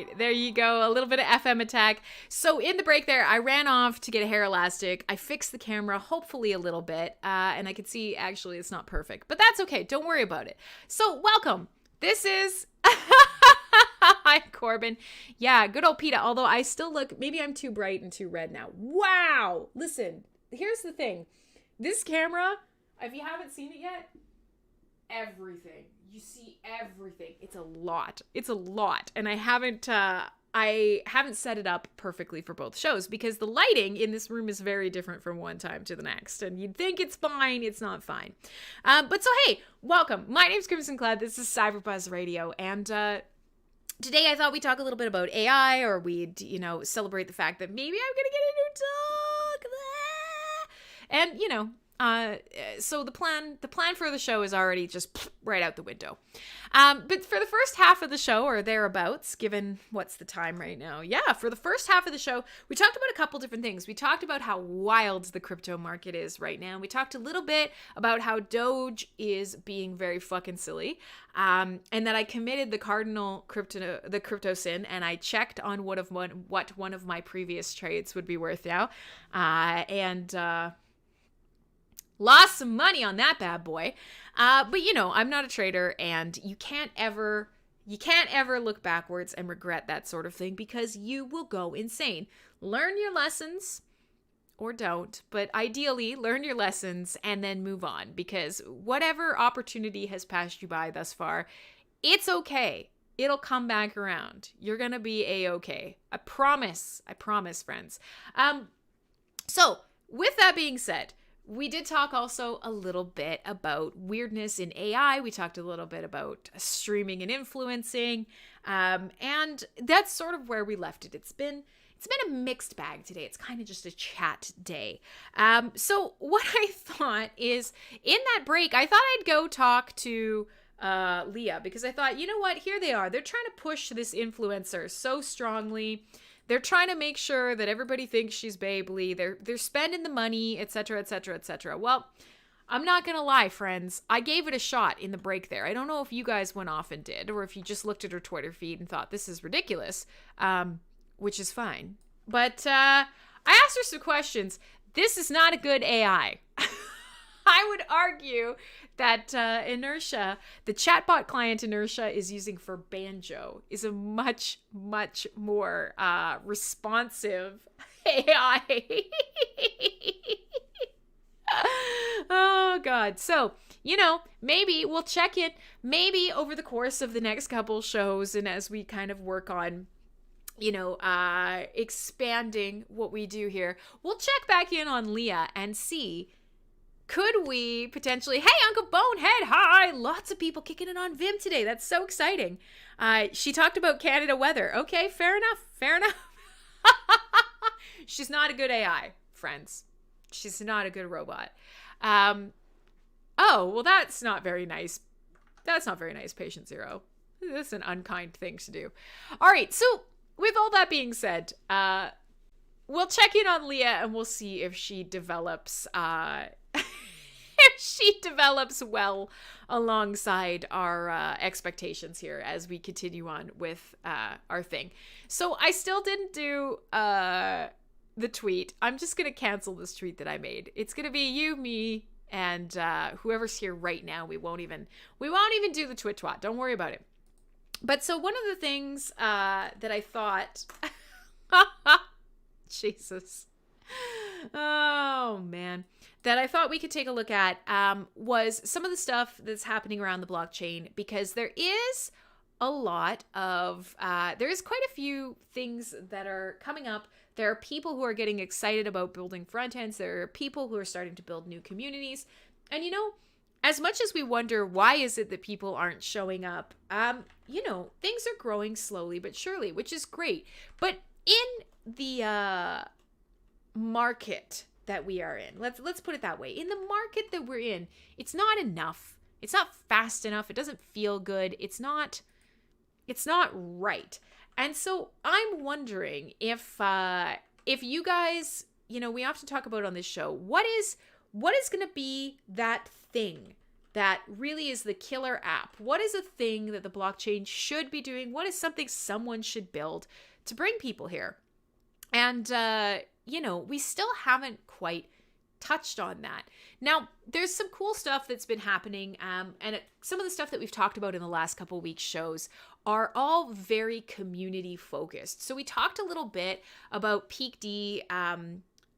right. There you go. A little bit of FM attack. So in the break there, I ran off to get a hair elastic. I fixed the camera, hopefully a little bit. And I could see actually it's not perfect, but that's okay. Don't worry about it. So welcome. This is... Hi, Corbin. Yeah, good old PETA. Although I still look... Maybe I'm too bright and too red now. Wow. Listen, here's the thing. This camera, if you haven't seen it yet, everything. You see everything. It's a lot. It's a lot. And I haven't set it up perfectly for both shows because the lighting in this room is very different from one time to the next. And you'd think it's fine. It's not fine. But so, hey, welcome. My name's Crimsonclad. This is CyberBuzz Radio. And today I thought we'd talk a little bit about AI, or we'd, celebrate the fact that maybe I'm going to get a new dog. And, so the plan for the show is already just right out the window. But for the first half of the show, or thereabouts, given what's the time right now? Yeah, for the first half of the show, we talked about a couple different things. We talked about how wild the crypto market is right now. We talked a little bit about how Doge is being very fucking silly. And that I committed the crypto sin, and I checked on what one of my previous trades would be worth now. Lost some money on that bad boy. But I'm not a trader, and you can't ever look backwards and regret that sort of thing because you will go insane. Learn your lessons or don't, but ideally learn your lessons and then move on, because whatever opportunity has passed you by thus far, it's okay. It'll come back around. You're going to be a-okay. I promise, friends. So with that being said, we did talk also a little bit about weirdness in AI. We talked a little bit about streaming and influencing. And that's sort of where we left it. It's been a mixed bag today. It's kind of just a chat day. So what I thought is, in that break, I thought I'd go talk to Leah, because I thought, you know what? Here they are. They're trying to push this influencer so strongly. They're trying to make sure that everybody thinks she's Babley. They're spending the money, etc., etc., etc. Well, I'm not going to lie, friends. I gave it a shot in the break there. I don't know if you guys went off and did, or if you just looked at her Twitter feed and thought, this is ridiculous, which is fine. But I asked her some questions. This is not a good AI. I would argue that Inertia, the chatbot client Inertia is using for Banjo, is a much, much more responsive AI. Oh, God. So, maybe we'll check in, maybe over the course of the next couple shows, and as we kind of work on expanding what we do here, we'll check back in on Leah and see, could we potentially... Hey, Uncle Bonehead, hi! Lots of people kicking it on Vim today. That's so exciting. She talked about Canada weather. Okay, fair enough. She's not a good AI, friends. She's not a good robot. Oh, well, that's not very nice. That's not very nice, Patient Zero. That's an unkind thing to do. All right, so with all that being said, we'll check in on Leah and we'll see if she develops... well alongside our expectations here as we continue on with our thing. So I still didn't do the tweet. I'm just going to cancel this tweet that I made. It's going to be you, me, and whoever's here right now. We won't even do the twit-twat. Don't worry about it. But so one of the things that I thought... Jesus. Oh, man. That I thought we could take a look at was some of the stuff that's happening around the blockchain, because there is quite a few things that are coming up. There are people who are getting excited about building front ends. There are people who are starting to build new communities. And, as much as we wonder why is it that people aren't showing up, things are growing slowly but surely, which is great. But in the market that we are in, let's put it that way, in the market that we're in, it's not enough. It's not fast enough. It doesn't feel good. It's not right. And so I'm wondering if you guys, we often talk about on this show, what is going to be that thing that really is the killer app? What is a thing that the blockchain should be doing? What is something someone should build to bring people here? And, we still haven't quite touched on that. Now, there's some cool stuff that's been happening, and some of the stuff that we've talked about in the last couple of weeks shows are all very community focused. So we talked a little bit about Peak D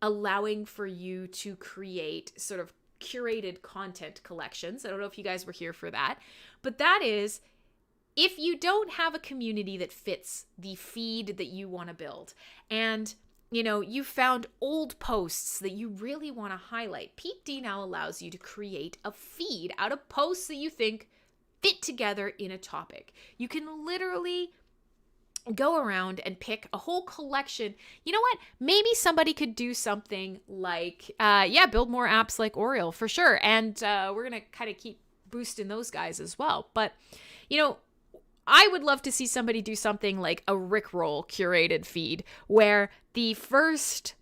allowing for you to create sort of curated content collections. I don't know if you guys were here for that, but that is, if you don't have a community that fits the feed that you want to build, and you found old posts that you really want to highlight, Peak D now allows you to create a feed out of posts that you think fit together in a topic. You can literally go around and pick a whole collection. You know what? Maybe somebody could do something like, build more apps like Oriole for sure. And we're going to kind of keep boosting those guys as well. But, I would love to see somebody do something like a Rickroll curated feed where the first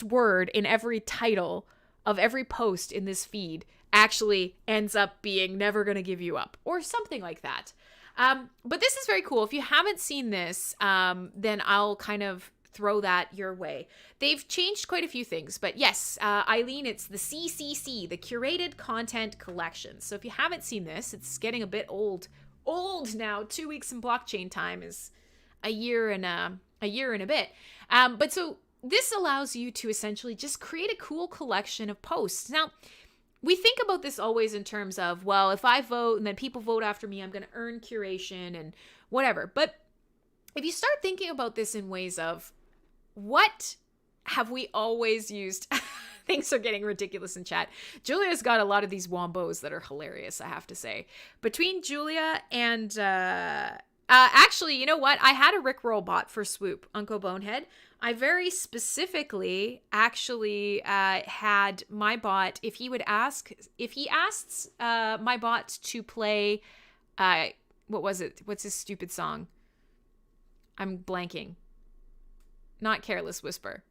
word in every title of every post in this feed actually ends up being "never gonna give you up" or something like that. But this is very cool. If you haven't seen this, then I'll kind of throw that your way. They've changed quite a few things, but yes, Eileen, it's the CCC, the Curated Content Collection. So if you haven't seen this, it's getting a bit old now. 2 weeks in blockchain time is a year and a bit. But so this allows you to essentially just create a cool collection of posts. Now, we think about this always in terms of, well, if I vote and then people vote after me, I'm going to earn curation and whatever. But if you start thinking about this in ways of, what have we always used? Things are getting ridiculous in chat. Julia's got a lot of these wombos that are hilarious, I have to say. Between Julia and... actually, you know what? I had a Rickroll bot for Swoop, Uncle Bonehead. I very specifically actually had my bot, if he asks my bot to play, what was it? What's his stupid song? I'm blanking. Not Careless Whisper.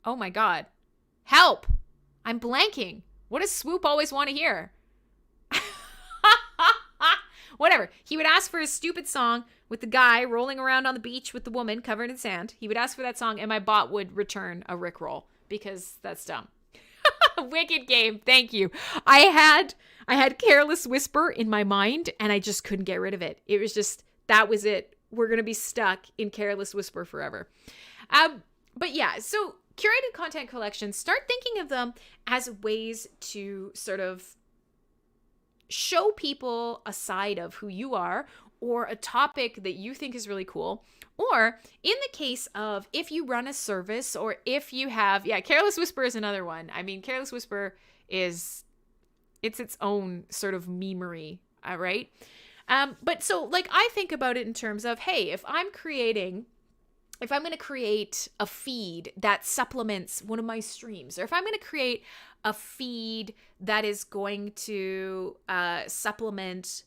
Oh my God. Help! I'm blanking. What does Swoop always want to hear? Whatever. He would ask for his stupid song with the guy rolling around on the beach with the woman covered in sand. He would ask for that song, and my bot would return a Rickroll because that's dumb. Wicked game. Thank you. I had Careless Whisper in my mind, and I just couldn't get rid of it. It was just, that was it. We're going to be stuck in Careless Whisper forever. But yeah, so curated content collections, start thinking of them as ways to sort of show people a side of who you are or a topic that you think is really cool. Or in the case of if you run a service or if you have, Careless Whisper is another one. I mean, Careless Whisper it's its own sort of memery, right? But so like I think about it in terms of, hey, if I'm going to create a feed that supplements one of my streams, or if I'm going to create a feed that is going to supplement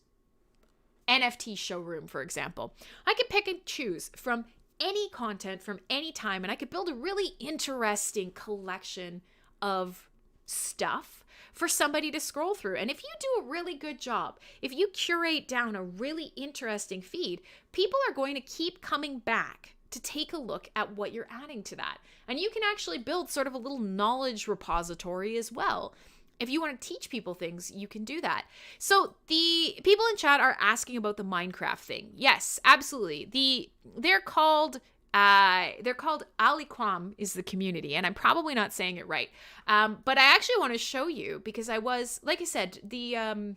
NFT showroom, for example, I could pick and choose from any content from any time, and I could build a really interesting collection of stuff for somebody to scroll through. And if you do a really good job, if you curate down a really interesting feed, people are going to keep coming back to take a look at what you're adding to that. And you can actually build sort of a little knowledge repository as well. If you want to teach people things, you can do that. So the people in chat are asking about the Minecraft thing. Yes, absolutely. They're called Aliquam is the community, and I'm probably not saying it right. But I actually want to show you because I was, like I said, the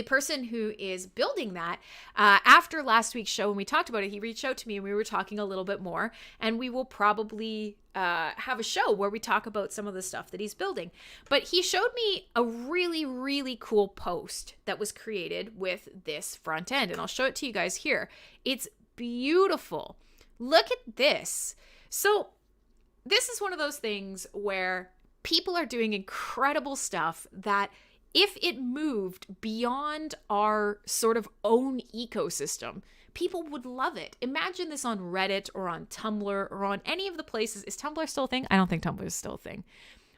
person who is building that, after last week's show when we talked about it, he reached out to me and we were talking a little bit more, and we will probably have a show where we talk about some of the stuff that he's building. But he showed me a really, really cool post that was created with this front end, and I'll show it to you guys here. It's beautiful. Look at this. So this is one of those things where people are doing incredible stuff that if it moved beyond our sort of own ecosystem, people would love it. Imagine this on Reddit or on Tumblr or on any of the places. Is Tumblr still a thing? I don't think Tumblr is still a thing.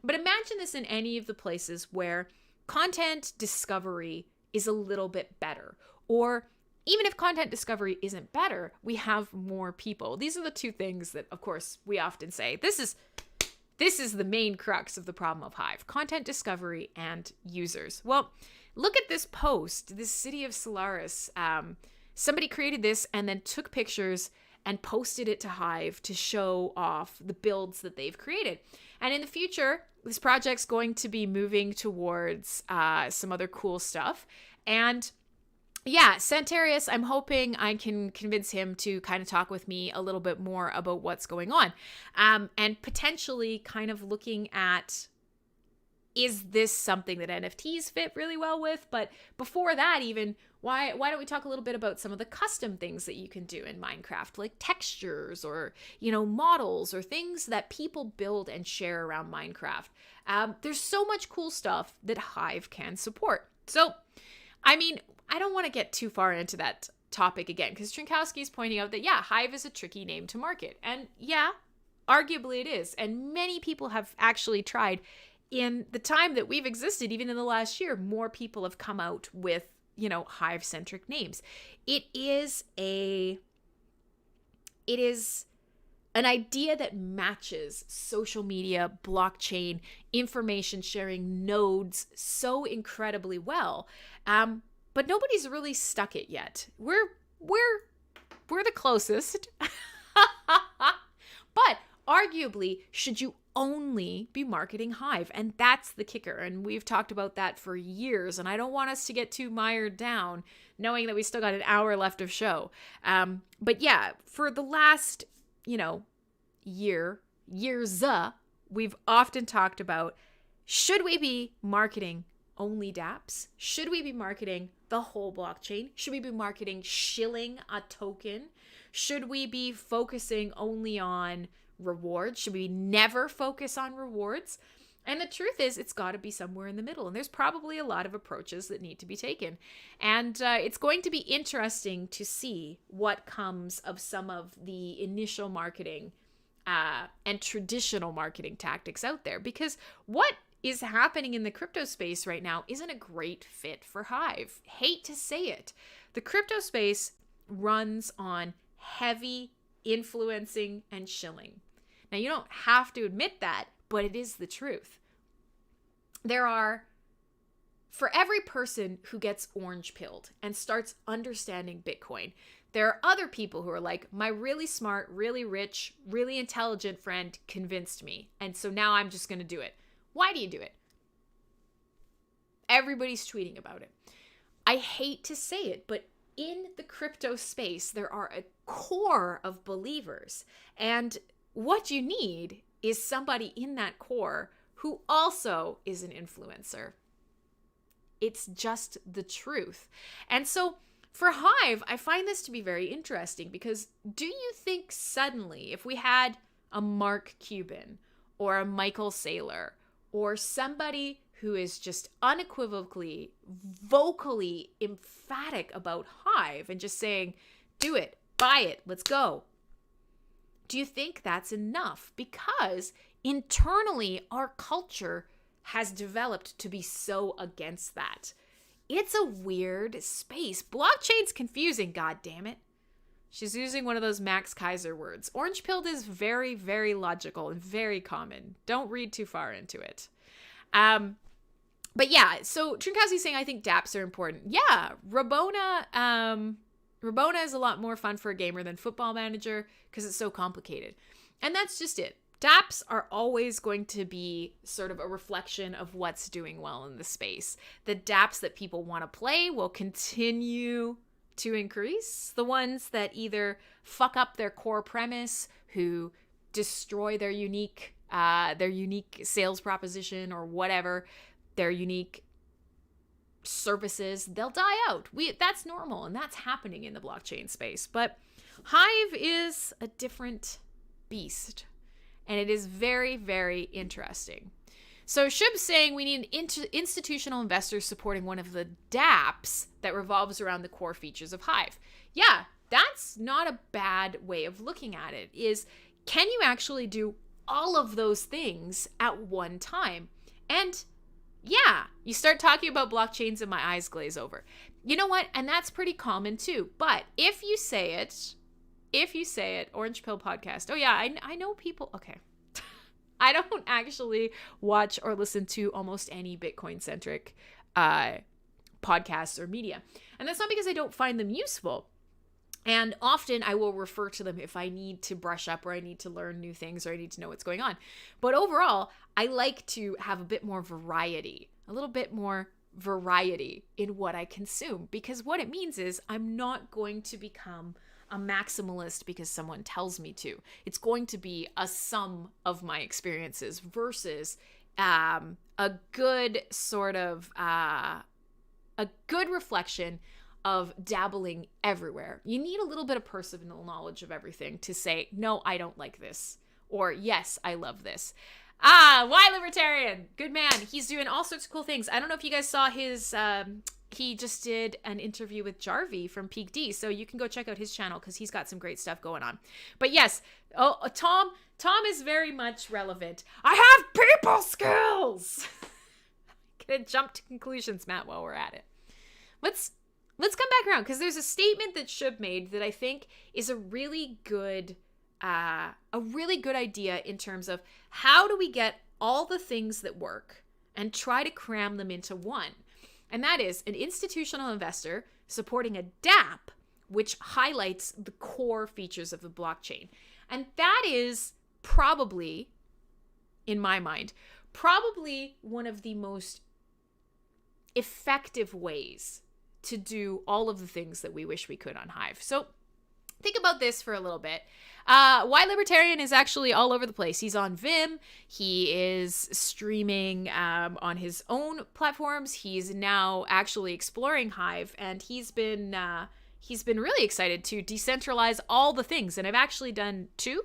But imagine this in any of the places where content discovery is a little bit better. Or even if content discovery isn't better, we have more people. These are the two things that, of course, we often say. This is the main crux of the problem of Hive: content discovery and users. Well, look at this post, this City of Solaris. Somebody created this and then took pictures and posted it to Hive to show off the builds that they've created. And in the future, this project's going to be moving towards some other cool stuff. And yeah, Santarius, I'm hoping I can convince him to kind of talk with me a little bit more about what's going on. And potentially kind of looking at, is this something that NFTs fit really well with? But before that, even, why don't we talk a little bit about some of the custom things that you can do in Minecraft, like textures or, models or things that people build and share around Minecraft. There's so much cool stuff that Hive can support. So, I don't want to get too far into that topic again, because Trinkowski is pointing out that, yeah, Hive is a tricky name to market. And yeah, arguably it is. And many people have actually tried. In the time that we've existed, even in the last year, more people have come out with, Hive-centric names. It is an idea that matches social media, blockchain, information sharing nodes so incredibly well. But nobody's really stuck it yet. We're the closest. But arguably, should you only be marketing Hive? And that's the kicker. And we've talked about that for years. And I don't want us to get too mired down, knowing that we still got an hour left of show. But yeah, for the last, years, we've often talked about, should we be marketing only dApps? Should we be marketing the whole blockchain? Should we be marketing shilling a token? Should we be focusing only on rewards? Should we never focus on rewards? And the truth is, it's got to be somewhere in the middle. And there's probably a lot of approaches that need to be taken. And it's going to be interesting to see what comes of some of the initial marketing and traditional marketing tactics out there. Because what is happening in the crypto space right now isn't a great fit for Hive. Hate to say it. The crypto space runs on heavy influencing and shilling. Now, you don't have to admit that, but it is the truth. For every person who gets orange pilled and starts understanding Bitcoin, there are other people who are like, my really smart, really rich, really intelligent friend convinced me. And so now I'm just going to do it. Why do you do it? Everybody's tweeting about it. I hate to say it, but in the crypto space, there are a core of believers. And what you need is somebody in that core who also is an influencer. It's just the truth. And so for Hive, I find this to be very interesting, because do you think suddenly, if we had a Mark Cuban or a Michael Saylor or somebody who is just unequivocally, vocally emphatic about Hive and just saying, do it, buy it, let's go, do you think that's enough? Because internally, our culture has developed to be so against that. It's a weird space. Blockchain's confusing, god damn it. She's using one of those Max Kaiser words. Orange pilled is very, very logical and very common. Don't read too far into it. But yeah, so Trinkowski's saying, I think dApps are important. Yeah, Rabona is a lot more fun for a gamer than Football Manager because it's so complicated. And that's just it. dApps are always going to be sort of a reflection of what's doing well in the space. The dApps that people want to play will continue to increase. The ones that either fuck up their core premise, who destroy their unique sales proposition or whatever, their unique services, they'll die out. That's normal, and that's happening in the blockchain space. But Hive is a different beast, and it is very, very interesting. So Shub's saying we need institutional investors supporting one of the dApps that revolves around the core features of Hive. Yeah, that's not a bad way of looking at it. Is, can you actually do all of those things at one time? And Yeah, you start talking about blockchains and my eyes glaze over. You know what? And that's pretty common too. But if you say it, Orange Pill Podcast. Oh yeah, I know people. Okay. I don't actually watch or listen to almost any Bitcoin centric podcasts or media. And that's not because I don't find them useful. And often I will refer to them if I need to brush up or I need to learn new things or I need to know what's going on. But overall, I like to have a bit more variety, a little bit more variety in what I consume, because what it means is I'm not going to become a maximalist because someone tells me to. It's going to be a sum of my experiences versus a good sort of a good reflection of dabbling everywhere. You need a little bit of personal knowledge of everything to say, no, I don't like this, or yes, I love this. Why Libertarian? Good man. He's doing all sorts of cool things. I don't know if you guys saw his, he just did an interview with Jarvie from Peak D, so you can go check out his channel because he's got some great stuff going on. But yes, Tom is very much relevant. I have people skills. Gonna jump to conclusions, Matt, while we're at it. Let's come back around, because there's a statement that Shub made that I think is a really good idea in terms of how do we get all the things that work and try to cram them into one. And that is an institutional investor supporting a dApp which highlights the core features of the blockchain. And that is probably, in my mind, probably one of the most effective ways to do all of the things that we wish we could on Hive. So think about this for a little bit. Why Libertarian is actually all over the place. He's on Vim. He is streaming on his own platforms. He's now actually exploring Hive, and he's been really excited to decentralize all the things. And I've actually done two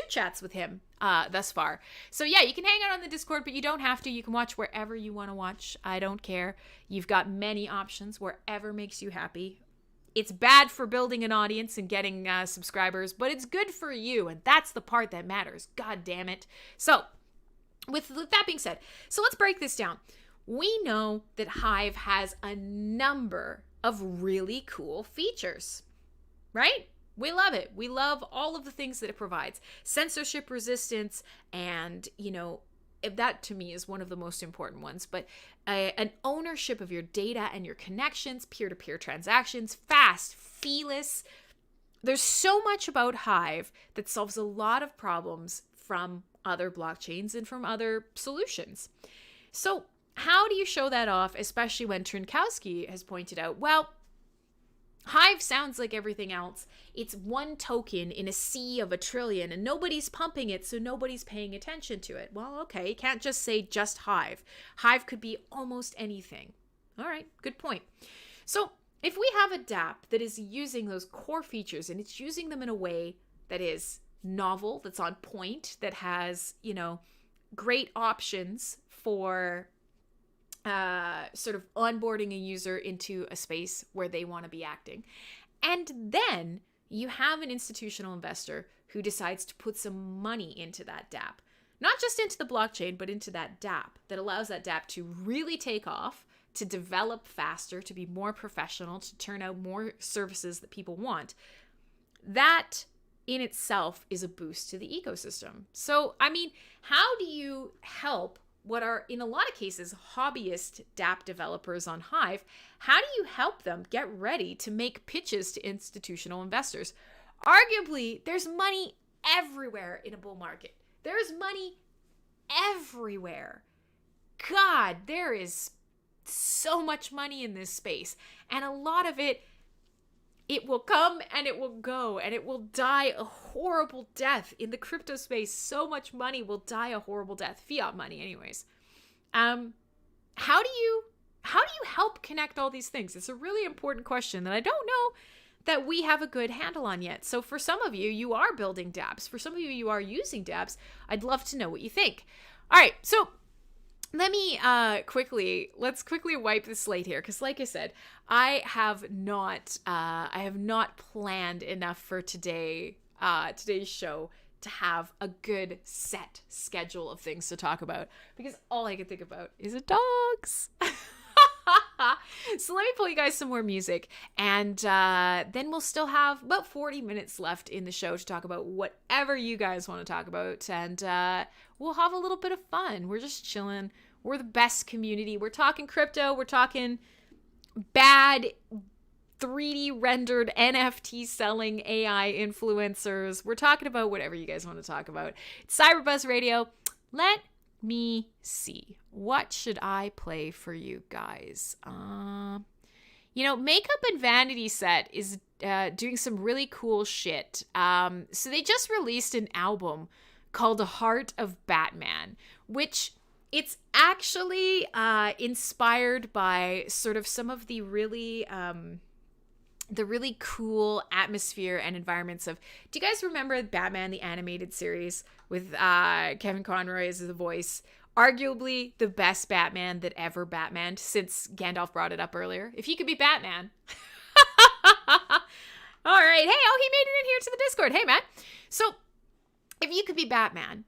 chats with him thus far. So yeah, you can hang out on the Discord, but you don't have to. You can watch wherever you want to watch. I don't care. You've got many options wherever makes you happy. It's bad for building an audience and getting subscribers, but it's good for you, and that's the part that matters. God damn it. So with that being said, so let's break this down. We know that Hive has a number of really cool features, right? We love it. We love all of the things that it provides. Censorship resistance, and, that to me is one of the most important ones, but an ownership of your data and your connections, peer-to-peer transactions, fast, feeless. There's so much about Hive that solves a lot of problems from other blockchains and from other solutions. So how do you show that off, especially when Trinkowski has pointed out, well, Hive sounds like everything else. It's one token in a sea of a trillion, and nobody's pumping it, so nobody's paying attention to it. Well, okay, you can't just say just Hive. Hive could be almost anything. All right, good point. So if we have a dApp that is using those core features, and it's using them in a way that is novel, that's on point, that has, great options for sort of onboarding a user into a space where they want to be acting. And then you have an institutional investor who decides to put some money into that dApp. Not just into the blockchain, but into that dApp that allows that dApp to really take off, to develop faster, to be more professional, to turn out more services that people want. That in itself is a boost to the ecosystem. So, how do you help what are, in a lot of cases, hobbyist dApp developers on Hive? How do you help them get ready to make pitches to institutional investors? Arguably, there's money everywhere in a bull market. There's money everywhere. God, there is so much money in this space. And a lot of it will come and it will go, and it will die a horrible death. In the crypto space, so much money will die a horrible death. Fiat money, anyways. How do you help connect all these things? It's a really important question that I don't know that we have a good handle on yet. So for some of you, you are building dApps. For some of you, you are using dApps. I'd love to know what you think. All right, so let me quickly wipe the slate here, because like I said, I have not planned enough for today's show to have a good set schedule of things to talk about, because all I can think about is dogs. So let me play you guys some more music, and then we'll still have about 40 minutes left in the show to talk about whatever you guys want to talk about, and we'll have a little bit of fun. We're just chilling. We're the best community. We're talking crypto. We're talking bad 3D rendered NFT selling AI influencers. We're talking about whatever you guys want to talk about. It's CyberBuzz Radio. Let me see. What should I play for you guys? Makeup and Vanity Set is doing some really cool shit. So they just released an album called The Heart of Batman, which it's actually inspired by sort of some of the really cool atmosphere and environments of... Do you guys remember Batman, the animated series with Kevin Conroy as the voice? Arguably the best Batman that ever Batmaned, since Gandalf brought it up earlier. If he could be Batman. All right. Hey, he made it in here to the Discord. Hey, man. So if you could be Batman,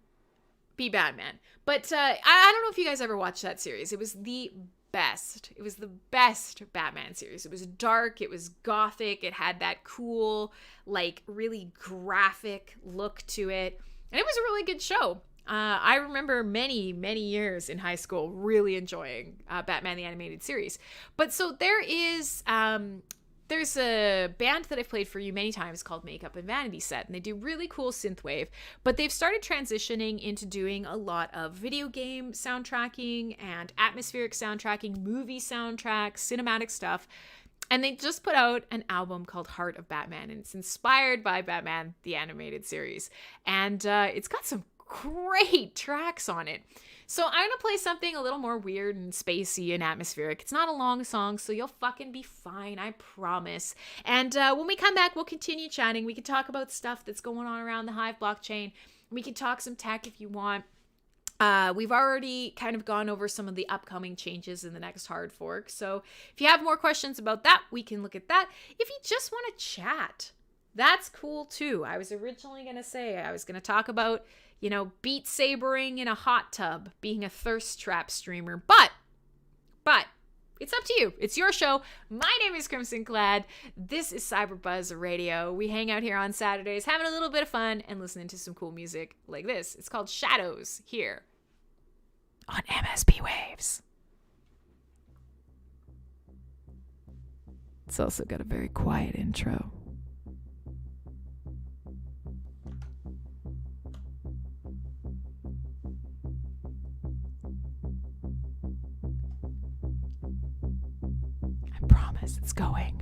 be Batman. But I don't know if you guys ever watched that series. It was the best. It was the best Batman series. It was dark. It was gothic. It had that cool, like, really graphic look to it. And it was a really good show. I remember many, many years in high school really enjoying Batman the Animated Series. But so there's a band that I've played for you many times called Makeup and Vanity Set, and they do really cool synthwave, but they've started transitioning into doing a lot of video game soundtracking and atmospheric soundtracking, movie soundtracks, cinematic stuff. And they just put out an album called Heart of Batman, and it's inspired by Batman the Animated Series. And it's got some great tracks on it. So I'm gonna play something a little more weird and spacey and atmospheric. It's not a long song, so you'll fucking be fine, I promise. And when we come back, we'll continue chatting. We can talk about stuff that's going on around the Hive blockchain. We can talk some tech if you want. We've already kind of gone over some of the upcoming changes in the next hard fork. So if you have more questions about that, we can look at that. If you just want to chat, that's cool too. I was originally going to say, I was going to talk about, Beat Sabering in a hot tub, being a thirst trap streamer, but it's up to you. It's your show. My name is Crimsonclad. This is CyberBuzz Radio. We hang out here on Saturdays, having a little bit of fun and listening to some cool music like this. It's called Shadows here on MSP Waves. It's also got a very quiet intro. Promise it's going.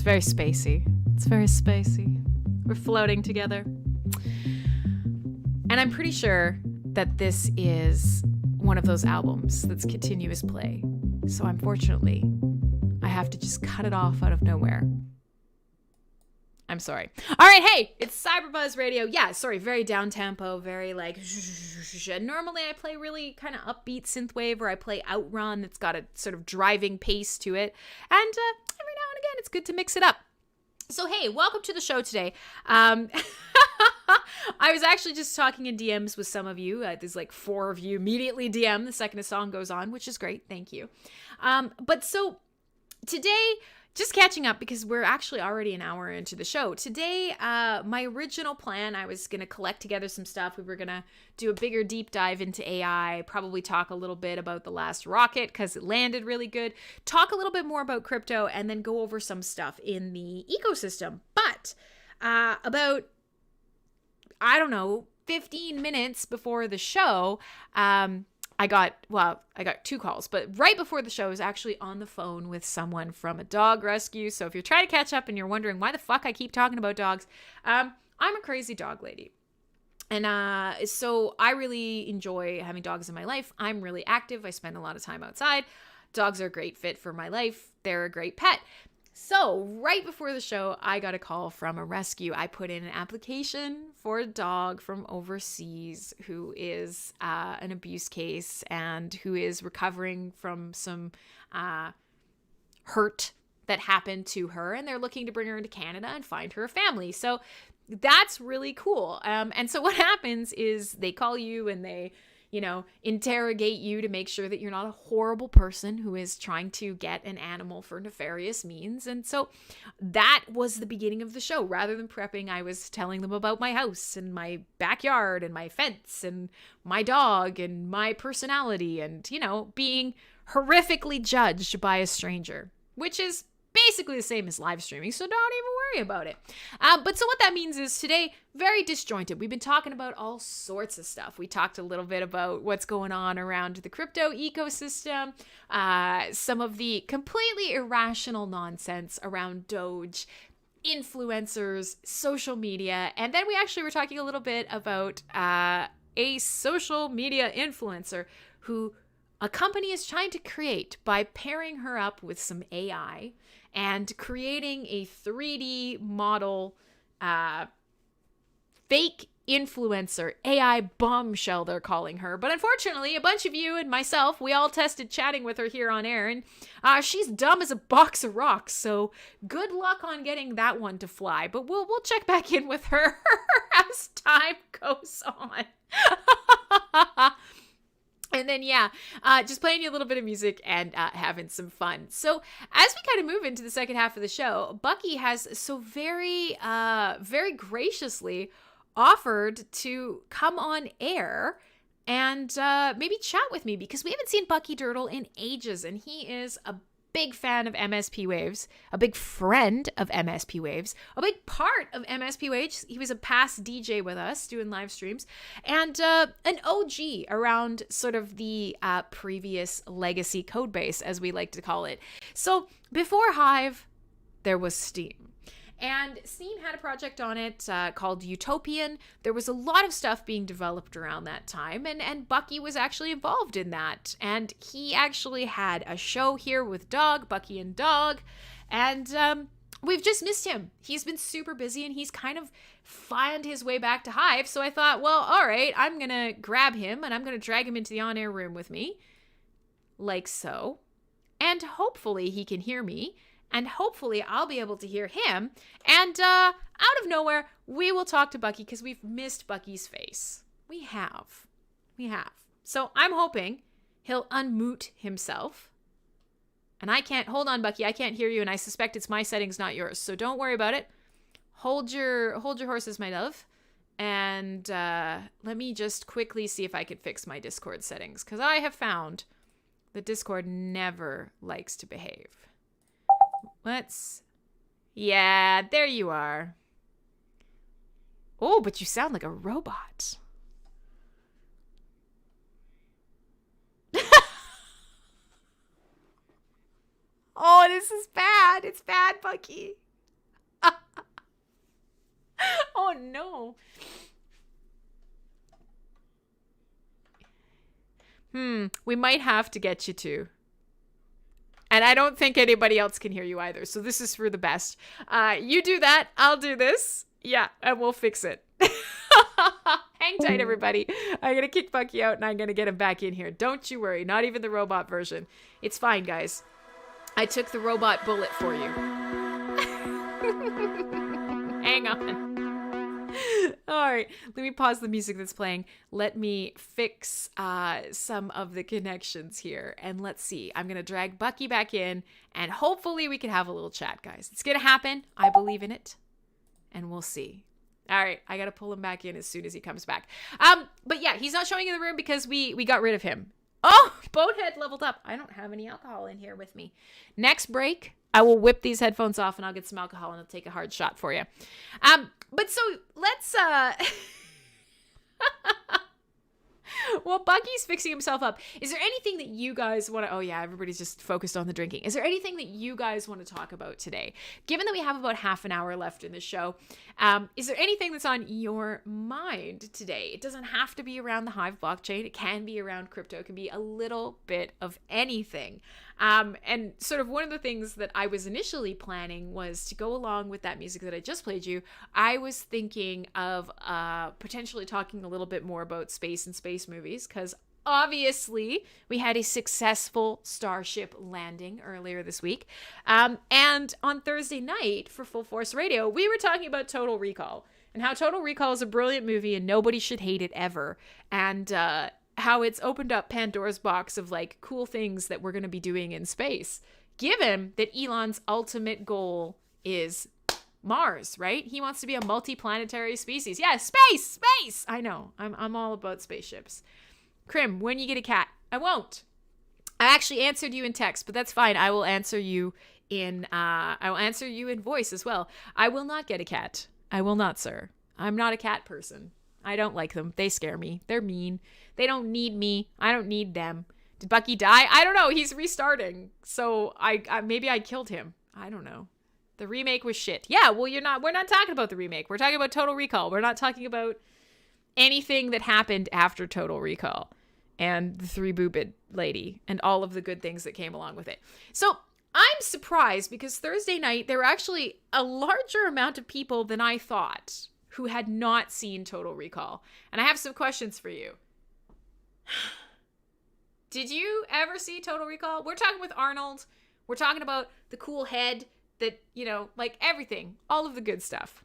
very spacey. It's very spacey. We're floating together. And I'm pretty sure that this is one of those albums that's continuous play. So unfortunately, I have to just cut it off out of nowhere. I'm sorry. All right, hey, it's CyberBuzz Radio. Yeah, sorry, very down-tempo, very like... Normally I play really kind of upbeat synthwave, or I play Outrun that's got a sort of driving pace to it. And every now and again, it's good to mix it up. So, hey, welcome to the show today. I was actually just talking in DMs with some of you. There's like 4 of you immediately DM the second a song goes on, which is great. Thank you. But so today, just catching up because we're actually already an hour into the show. Today, my original plan, I was going to collect together some stuff. We were going to do a bigger deep dive into AI, probably talk a little bit about the last rocket because it landed really good, talk a little bit more about crypto, and then go over some stuff in the ecosystem. But about, I don't know, 15 minutes before the show, I got 2 calls, but right before the show I was actually on the phone with someone from a dog rescue. So if you're trying to catch up and you're wondering why the fuck I keep talking about dogs, I'm a crazy dog lady. And so I really enjoy having dogs in my life. I'm really active. I spend a lot of time outside. Dogs are a great fit for my life. They're a great pet. So right before the show, I got a call from a rescue. I put in an application for a dog from overseas who is an abuse case and who is recovering from some hurt that happened to her. And they're looking to bring her into Canada and find her a family. So that's really cool. And so what happens is they call you and they, interrogate you to make sure that you're not a horrible person who is trying to get an animal for nefarious means. And so that was the beginning of the show. Rather than prepping, I was telling them about my house and my backyard and my fence and my dog and my personality and, being horrifically judged by a stranger, which is basically the same as live streaming, so don't even worry about it. But so what that means is today, very disjointed. We've been talking about all sorts of stuff. We talked a little bit about what's going on around the crypto ecosystem, some of the completely irrational nonsense around Doge, influencers, social media, and then we actually were talking a little bit about a social media influencer who a company is trying to create by pairing her up with some AI and creating a 3D model fake influencer, AI bombshell they're calling her. But unfortunately, a bunch of you and myself, we all tested chatting with her here on air, and she's dumb as a box of rocks, so good luck on getting that one to fly. But we'll check back in with her as time goes on. And then, just playing you a little bit of music and having some fun. So as we kind of move into the second half of the show, Bucky has so very, very graciously offered to come on air and maybe chat with me because we haven't seen Bucky Dirtle in ages. And he is a big fan of MSP Waves, a big friend of MSP Waves, a big part of MSP Waves. He was a past DJ with us doing live streams and an OG around sort of the previous legacy code base, as we like to call it. So before Hive, there was Steam. And Steam had a project on it called Utopian. There was a lot of stuff being developed around that time, and Bucky was actually involved in that. And he actually had a show here with Dog, Bucky and Dog, and we've just missed him. He's been super busy, and he's kind of found his way back to Hive. So I thought, well, all right, I'm going to grab him, and I'm going to drag him into the on-air room with me, like so. And hopefully he can hear me. And hopefully I'll be able to hear him. And out of nowhere, we will talk to Bucky because we've missed Bucky's face. We have. So I'm hoping he'll unmute himself. And hold on, Bucky, I can't hear you. And I suspect it's my settings, not yours. So don't worry about it. Hold your horses, my love. And let me just quickly see if I can fix my Discord settings. Because I have found that Discord never likes to behave. Yeah, there you are. Oh, but you sound like a robot. Oh, this is bad. It's bad, Bucky. no. We might have to get you to. And I don't think anybody else can hear you either. So this is for the best. You do that. I'll do this. Yeah, and we'll fix it. Hang tight, everybody. I'm going to kick Bucky out and I'm going to get him back in here. Don't you worry. Not even the robot version. It's fine, guys. I took the robot bullet for you. Hang on. All right, let me pause the music that's playing. Let me fix some of the connections here. And let's see. I'm going to drag Bucky back in and hopefully we can have a little chat, guys. It's going to happen. I believe in it. And we'll see. All right, I got to pull him back in as soon as he comes back. But yeah, he's not showing in the room because we got rid of him. Oh, Boathead leveled up. I don't have any alcohol in here with me. Next break, I will whip these headphones off and I'll get some alcohol and I'll take a hard shot for you. But so let's, well, Bucky's fixing himself up. Is there anything that you guys want to, oh yeah, everybody's just focused on the drinking. Is there anything that you guys want to talk about today? Given that we have about half an hour left in the show, is there anything that's on your mind today? It doesn't have to be around the Hive blockchain. It can be around crypto. It can be a little bit of anything. And sort of one of the things that I was initially planning was to go along with that music that I just played you. I was thinking of potentially talking a little bit more about space and space movies because obviously we had a successful Starship landing earlier this week. And on Thursday night for Full Force Radio, we were talking about Total Recall and how Total Recall is a brilliant movie and nobody should hate it ever. And how it's opened up Pandora's box of like cool things that we're going to be doing in space, given that Elon's ultimate goal is Mars, right? He wants to be a multi-planetary species. Yeah, space. I know. I'm all about spaceships. Crim, when you get a cat? I won't. I actually answered you in text, but that's fine. I will answer you in voice as well. I will not get a cat. I will not, sir. I'm not a cat person. I don't like them. They scare me. They're mean. They don't need me. I don't need them. Did Bucky die? I don't know. He's restarting. So I maybe I killed him. I don't know. The remake was shit. Yeah, well, we're not talking about the remake. We're talking about Total Recall. We're not talking about anything that happened after Total Recall and the three-boobed lady and all of the good things that came along with it. So I'm surprised because Thursday night, there were actually a larger amount of people than I thought who had not seen Total Recall. And I have some questions for you. Did you ever see Total Recall? We're talking with Arnold. We're talking about the cool head that, like everything, all of the good stuff.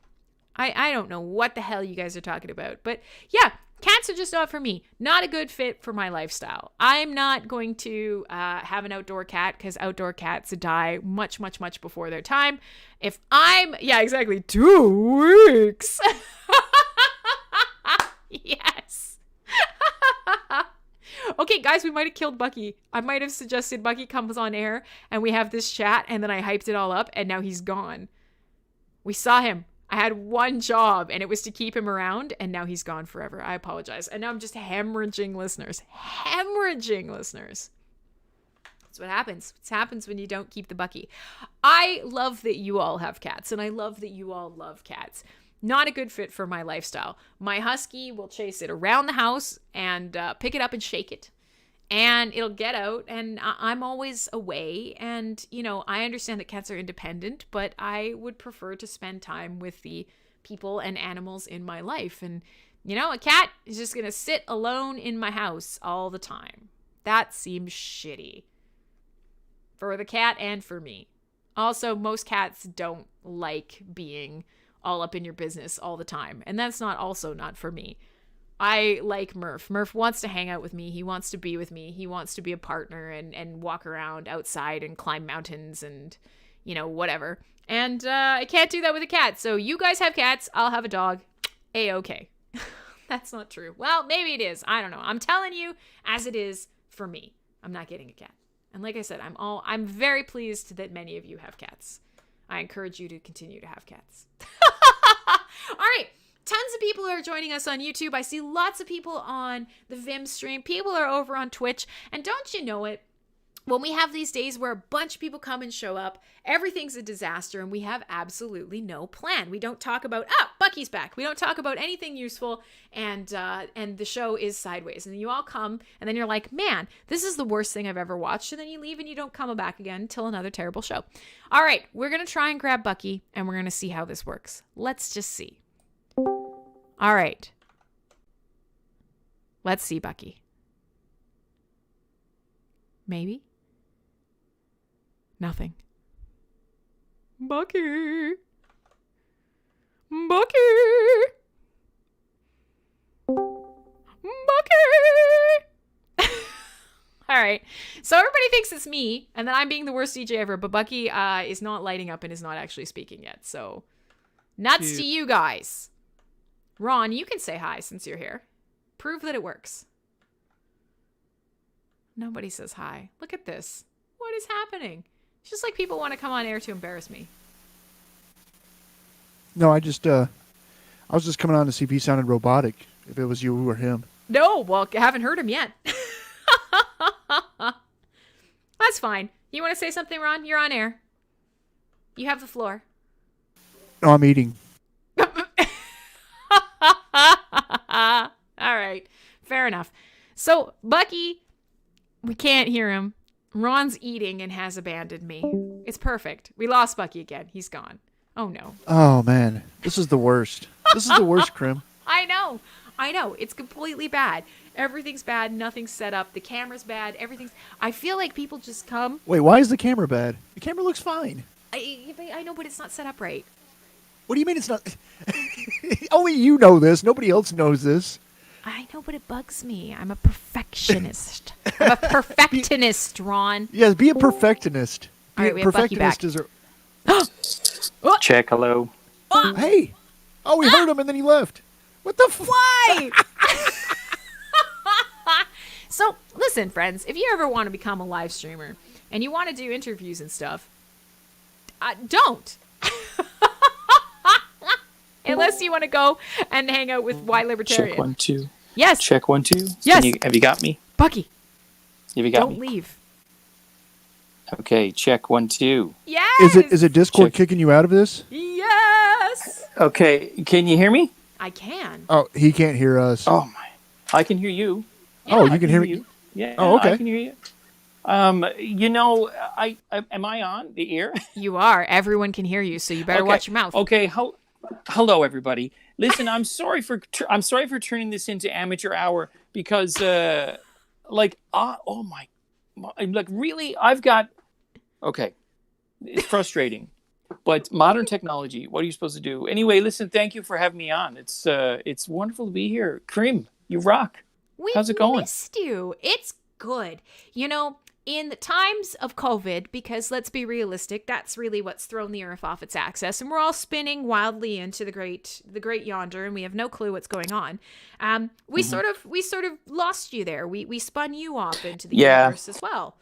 I don't know what the hell you guys are talking about. But yeah, cats are just not for me. Not a good fit for my lifestyle. I'm not going to have an outdoor cat because outdoor cats die much, much, much before their time. Yeah, exactly. 2 weeks. Yes. Okay, guys, we might have killed Bucky. I might have suggested Bucky comes on air and we have this chat and then I hyped it all up and now he's gone. We saw him. I had one job and it was to keep him around and now he's gone forever. I apologize. And now I'm just hemorrhaging listeners. That's what happens. It happens when you don't keep the Bucky. I love that you all have cats and I love that you all love cats. Not a good fit for my lifestyle. My husky will chase it around the house and pick it up and shake it. And it'll get out and I'm always away. And, I understand that cats are independent, but I would prefer to spend time with the people and animals in my life. And, a cat is just going to sit alone in my house all the time. That seems shitty. For the cat and for me. Also, most cats don't like being all up in your business all the time. And that's not for me. I like Murph. Murph wants to hang out with me. He wants to be with me. He wants to be a partner and walk around outside and climb mountains and, whatever. And I can't do that with a cat. So you guys have cats. I'll have a dog. A-okay. That's not true. Well, maybe it is. I don't know. I'm telling you as it is for me. I'm not getting a cat. And like I said, I'm very pleased that many of you have cats. I encourage you to continue to have cats. All right. Tons of people are joining us on YouTube. I see lots of people on the Vim stream. People are over on Twitch. And don't you know it? when we have these days where a bunch of people come and show up, everything's a disaster and we have absolutely no plan. We don't talk about, Bucky's back. We don't talk about anything useful, and the show is sideways. And then you all come and then you're like, man, this is the worst thing I've ever watched. And then you leave and you don't come back again until another terrible show. All right, we're going to try and grab Bucky and we're going to see how this works. Let's just see. All right. Let's see Bucky. Maybe. Nothing. Bucky. Bucky. Bucky. All right. So everybody thinks it's me and that I'm being the worst DJ ever, but Bucky is not lighting up and is not actually speaking yet. So nuts to you guys. Ron, you can say hi since you're here. Prove that it works. Nobody says hi. Look at this. What is happening? It's just like people want to come on air to embarrass me. No, I was just coming on to see if he sounded robotic, if it was you or him. No, well, I haven't heard him yet. That's fine. You want to say something, Ron? You're on air. You have the floor. No, I'm eating. All right. Fair enough. So, Bucky, we can't hear him. Ron's eating and has abandoned me. It's perfect. We lost Bucky again. He's gone. Oh, no. Oh, man. This is the worst. This is the worst, Crim. I know. It's completely bad. Everything's bad. Nothing's set up. The camera's bad. Everything's... I feel like people just come... Wait, why is the camera bad? The camera looks fine. I know, but it's not set up right. What do you mean it's not... Only you know this. Nobody else knows this. I know, but it bugs me. I'm a perfectionist. I'm a perfectionist, Ron. Yes, be a perfectionist. All right, we have Bucky back. Check, hello. Hey. Oh, we heard him and then he left. What the Why? So, listen, friends, if you ever want to become a live streamer and you want to do interviews and stuff, don't. Unless you want to go and hang out with Y Libertarian. Check 1 2. Yes. Check 1 2. Yes. Have you got me? Bucky. Have you got Don't me? leave. Okay, check 1 2. Yes. Is it Discord kicking you out of this? Yes. Okay, can you hear me? I can. Oh, he can't hear us. Oh my! I can hear you. Yeah, oh, you can hear me. Yeah. Oh, okay. I can hear you. I am I on the air? You are. Everyone can hear you, so you better watch your mouth. Okay. Hello, everybody. Listen, I'm sorry for turning this into amateur hour because, oh my, like really, I've got. Okay, it's frustrating, but modern technology. What are you supposed to do? Anyway, listen. Thank you for having me on. It's wonderful to be here. Cream, you rock. How's it going? Missed you. It's good. You know, in the times of COVID, because let's be realistic, that's really what's thrown the earth off its axis, and we're all spinning wildly into the great yonder, and we have no clue what's going on. We sort of lost you there. We spun you off into the universe as well.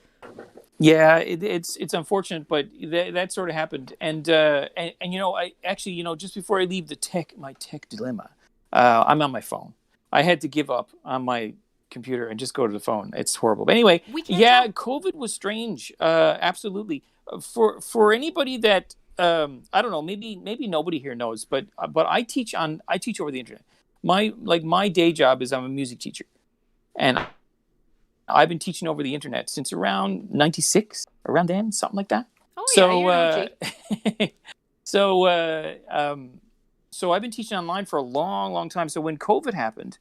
Yeah, it's unfortunate, but that sort of happened. And you know, I actually, you know, just before I leave my tech dilemma, I'm on my phone. I had to give up on my computer and just go to the phone. It's horrible. But anyway, COVID was strange. Absolutely. For anybody that I don't know, maybe nobody here knows, but I teach over the internet. My day job is I'm a music teacher, and I've been teaching over the internet since around 96, around then, something like that. Oh yeah. So I've been teaching online for a long, long time. So when COVID happened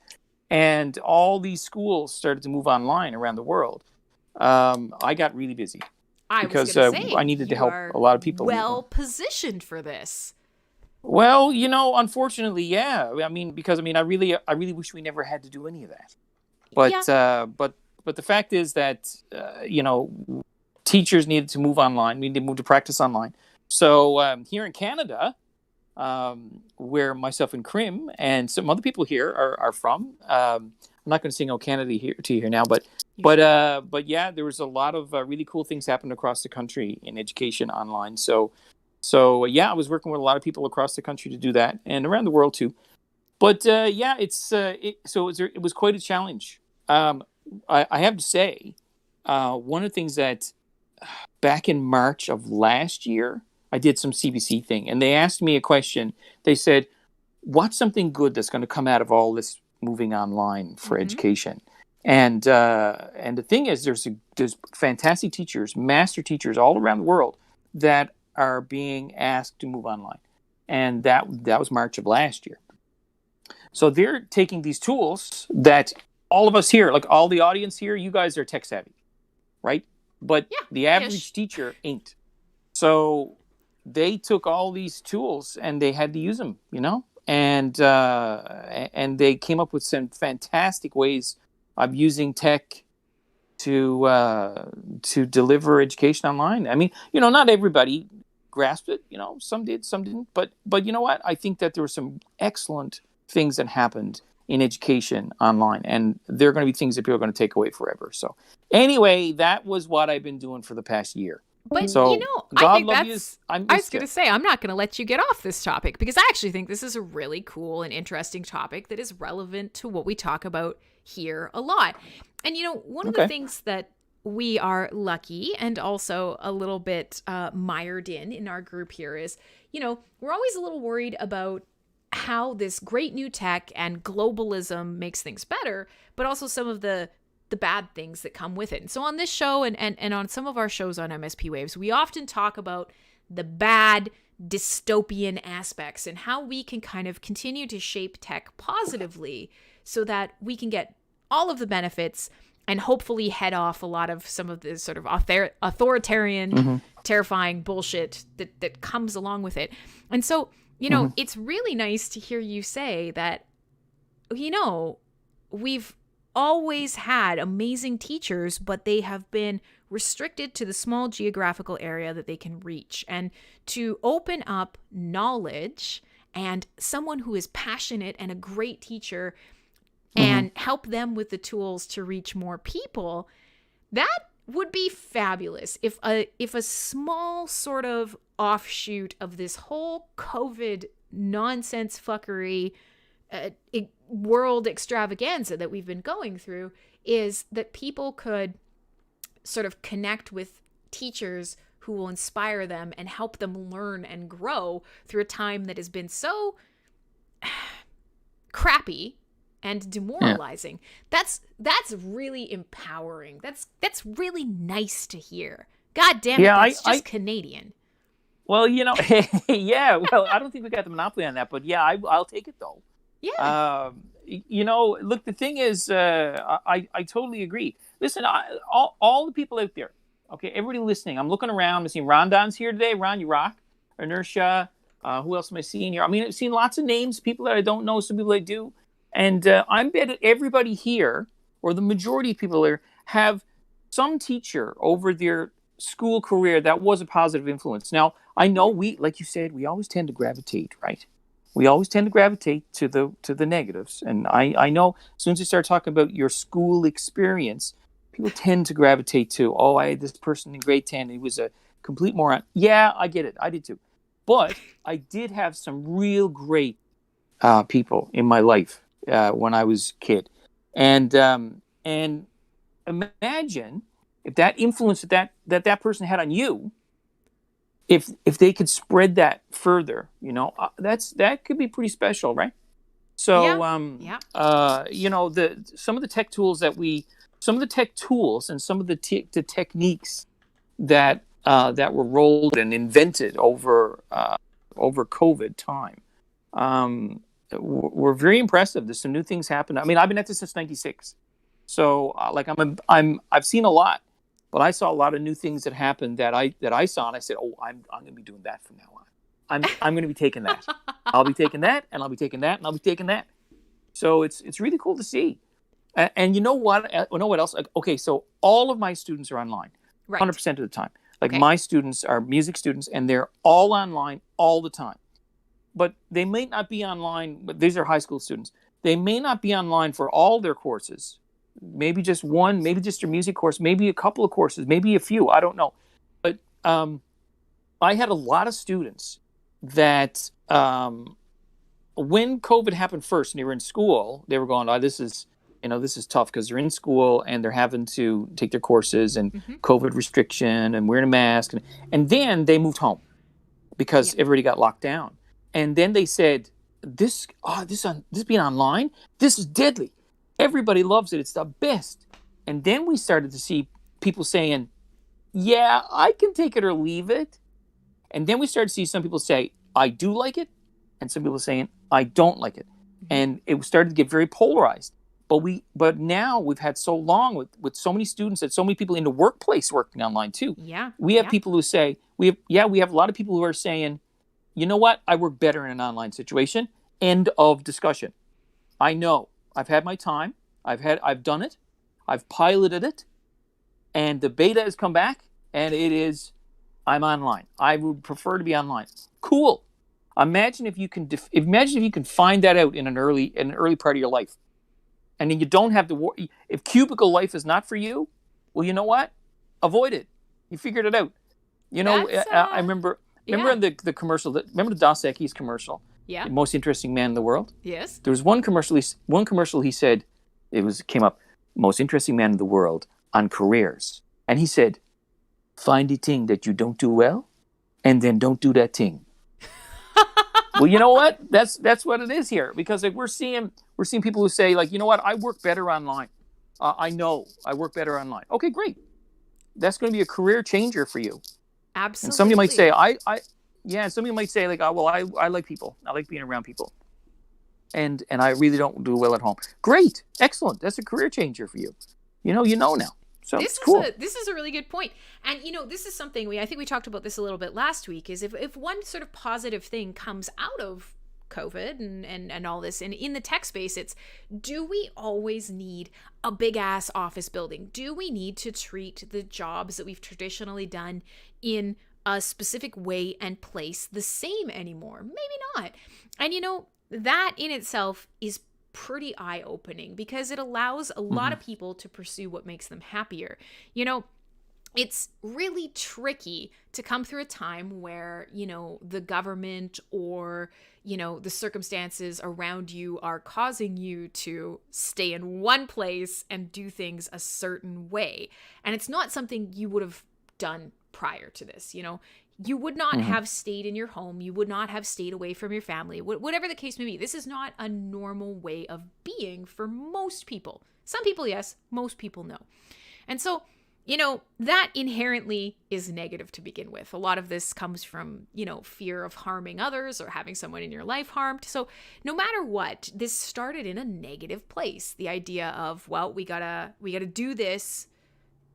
and all these schools started to move online around the world, I got really busy because I needed to help a lot of people. Well positioned for this. Well, you know, unfortunately, yeah. I mean, because I really wish we never had to do any of that. But the fact is that you know, teachers needed to move online. We needed to move to practice online. So here in Canada, where myself and Crim and some other people here are from. I'm not going to sing "Oh Canada" to you here now, but yeah, there was a lot of really cool things happening across the country in education online. So yeah, I was working with a lot of people across the country to do that, and around the world too. But yeah, it was quite a challenge. I have to say, one of the things that back in March of last year, I did some CBC thing, and they asked me a question. They said, what's something good that's going to come out of all this moving online for education? And the thing is, there's fantastic teachers, master teachers all around the world that are being asked to move online. And that was March of last year. So they're taking these tools that all of us here, like all the audience here, you guys are tech savvy, right? But the average teacher ain't. So they took all these tools and they had to use them, and they came up with some fantastic ways of using tech to deliver education online. I mean, not everybody grasped it. Some did, some didn't. But you know what? I think that there were some excellent things that happened in education online, and they're going to be things that people are going to take away forever. So anyway, that was what I've been doing for the past year. But so, I think that's. I was going to say, I'm not going to let you get off this topic, because I actually think this is a really cool and interesting topic that is relevant to what we talk about here a lot. And one of the things that we are lucky and also a little bit mired in our group here is, we're always a little worried about how this great new tech and globalism makes things better, but also some of the bad things that come with it. And so on this show and on some of our shows on MSP Waves, we often talk about the bad dystopian aspects and how we can kind of continue to shape tech positively so that we can get all of the benefits and hopefully head off a lot of some of the sort of authoritarian, terrifying bullshit that comes along with it. And so, it's really nice to hear you say that, we've always had amazing teachers, but they have been restricted to the small geographical area that they can reach. And to open up knowledge and someone who is passionate and a great teacher and help them with the tools to reach more people, that would be fabulous. If a small sort of offshoot of this whole COVID nonsense fuckery world extravaganza that we've been going through is that people could sort of connect with teachers who will inspire them and help them learn and grow through a time that has been so crappy and demoralizing. That's really empowering. That's really nice to hear. God damn it, that's just Canadian. Well, yeah. Well, I don't think we got the monopoly on that, but yeah, I'll take it though. Yeah. Look, the thing is, I totally agree. Listen, all the people out there, okay, everybody listening, I'm looking around. I'm seeing Rondon's here today. Ron, you rock. Inertia. Who else am I seeing here? I mean, I've seen lots of names, people that I don't know, some people I do. And I bet everybody here, or the majority of people here, have some teacher over their school career that was a positive influence. Now, I know like you said, we always tend to gravitate, right? We always tend to gravitate to the negatives. And I know as soon as you start talking about your school experience, people tend to gravitate to, I had this person in grade 10, he was a complete moron. Yeah, I get it. I did too. But I did have some real great people in my life when I was a kid. And imagine if that influence that person had on you, if they could spread that further, that could be pretty special, right? So, some of the tech tools and some of the techniques that were rolled and invented over COVID time were very impressive. There's some new things happened. I mean, I've been at this since '96, so I've seen a lot. But I saw a lot of new things that happened that I saw, and I said, I'm going to be doing that from now on. I'm going to be taking that. I'll be taking that, and I'll be taking that, and I'll be taking that. So it's really cool to see. And you know what? You know what else? Okay, so all of my students are online, 100% of the time. My students are music students, and they're all online all the time. But they may not be online. But these are high school students. They may not be online for all their courses. Maybe just one, maybe just your music course, maybe a couple of courses, maybe a few. I don't know. But I had a lot of students that when COVID happened first and they were in school, they were going, this is this is tough because they're in school and they're having to take their courses and COVID restriction and wearing a mask. And then they moved home because everybody got locked down. And then they said, this being online, this is deadly. Everybody loves it. It's the best. And then we started to see people saying, yeah, I can take it or leave it. And then we started to see some people say, I do like it. And some people saying, I don't like it. And it started to get very polarized. But now we've had so long with so many students and so many people in the workplace working online too. Yeah. We have people who say, we have a lot of people who are saying, you know what? I work better in an online situation. End of discussion. I know. I've had my time. I've done it. I've piloted it. And the beta has come back and I'm online. I would prefer to be online. Cool. Imagine if you can find that out in an early part of your life. And then you don't have to if cubicle life is not for you, well, you know what? Avoid it. You figured it out. I remember in the commercial, remember the Dos Equis commercial? Yeah. The most interesting man in the world? Yes. There was one commercial he said, came up, most interesting man in the world on careers. And he said, find a thing that you don't do well, and then don't do that thing. Well, you know what? That's what it is here, because we're seeing people who say, like, you know what? I work better online. I know I work better online. Okay, great. That's going to be a career changer for you. Absolutely. And somebody might say, somebody might say, like, oh, well, I like people. I like being around people. And I really don't do well at home. Great. Excellent. That's a career changer for you. You know now. So this it's cool. This is a really good point. And, this is something I think we talked about this a little bit last week, is if one sort of positive thing comes out of COVID and all this, and in the tech space, it's, do we always need a big ass office building? Do we need to treat the jobs that we've traditionally done in a specific way and place the same anymore? Maybe not. And, that in itself is pretty eye-opening, because it allows a lot of people to pursue what makes them happier. It's really tricky to come through a time where, the government or, the circumstances around you are causing you to stay in one place and do things a certain way. And it's not something you would have done prior to this. You would not have stayed in your home. You would not have stayed away from your family. Whatever the case may be, this is not a normal way of being for most people. Some people, yes. Most people, no. And so, that inherently is negative to begin with. A lot of this comes from, fear of harming others or having someone in your life harmed. So no matter what, this started in a negative place. The idea of, well, we gotta do this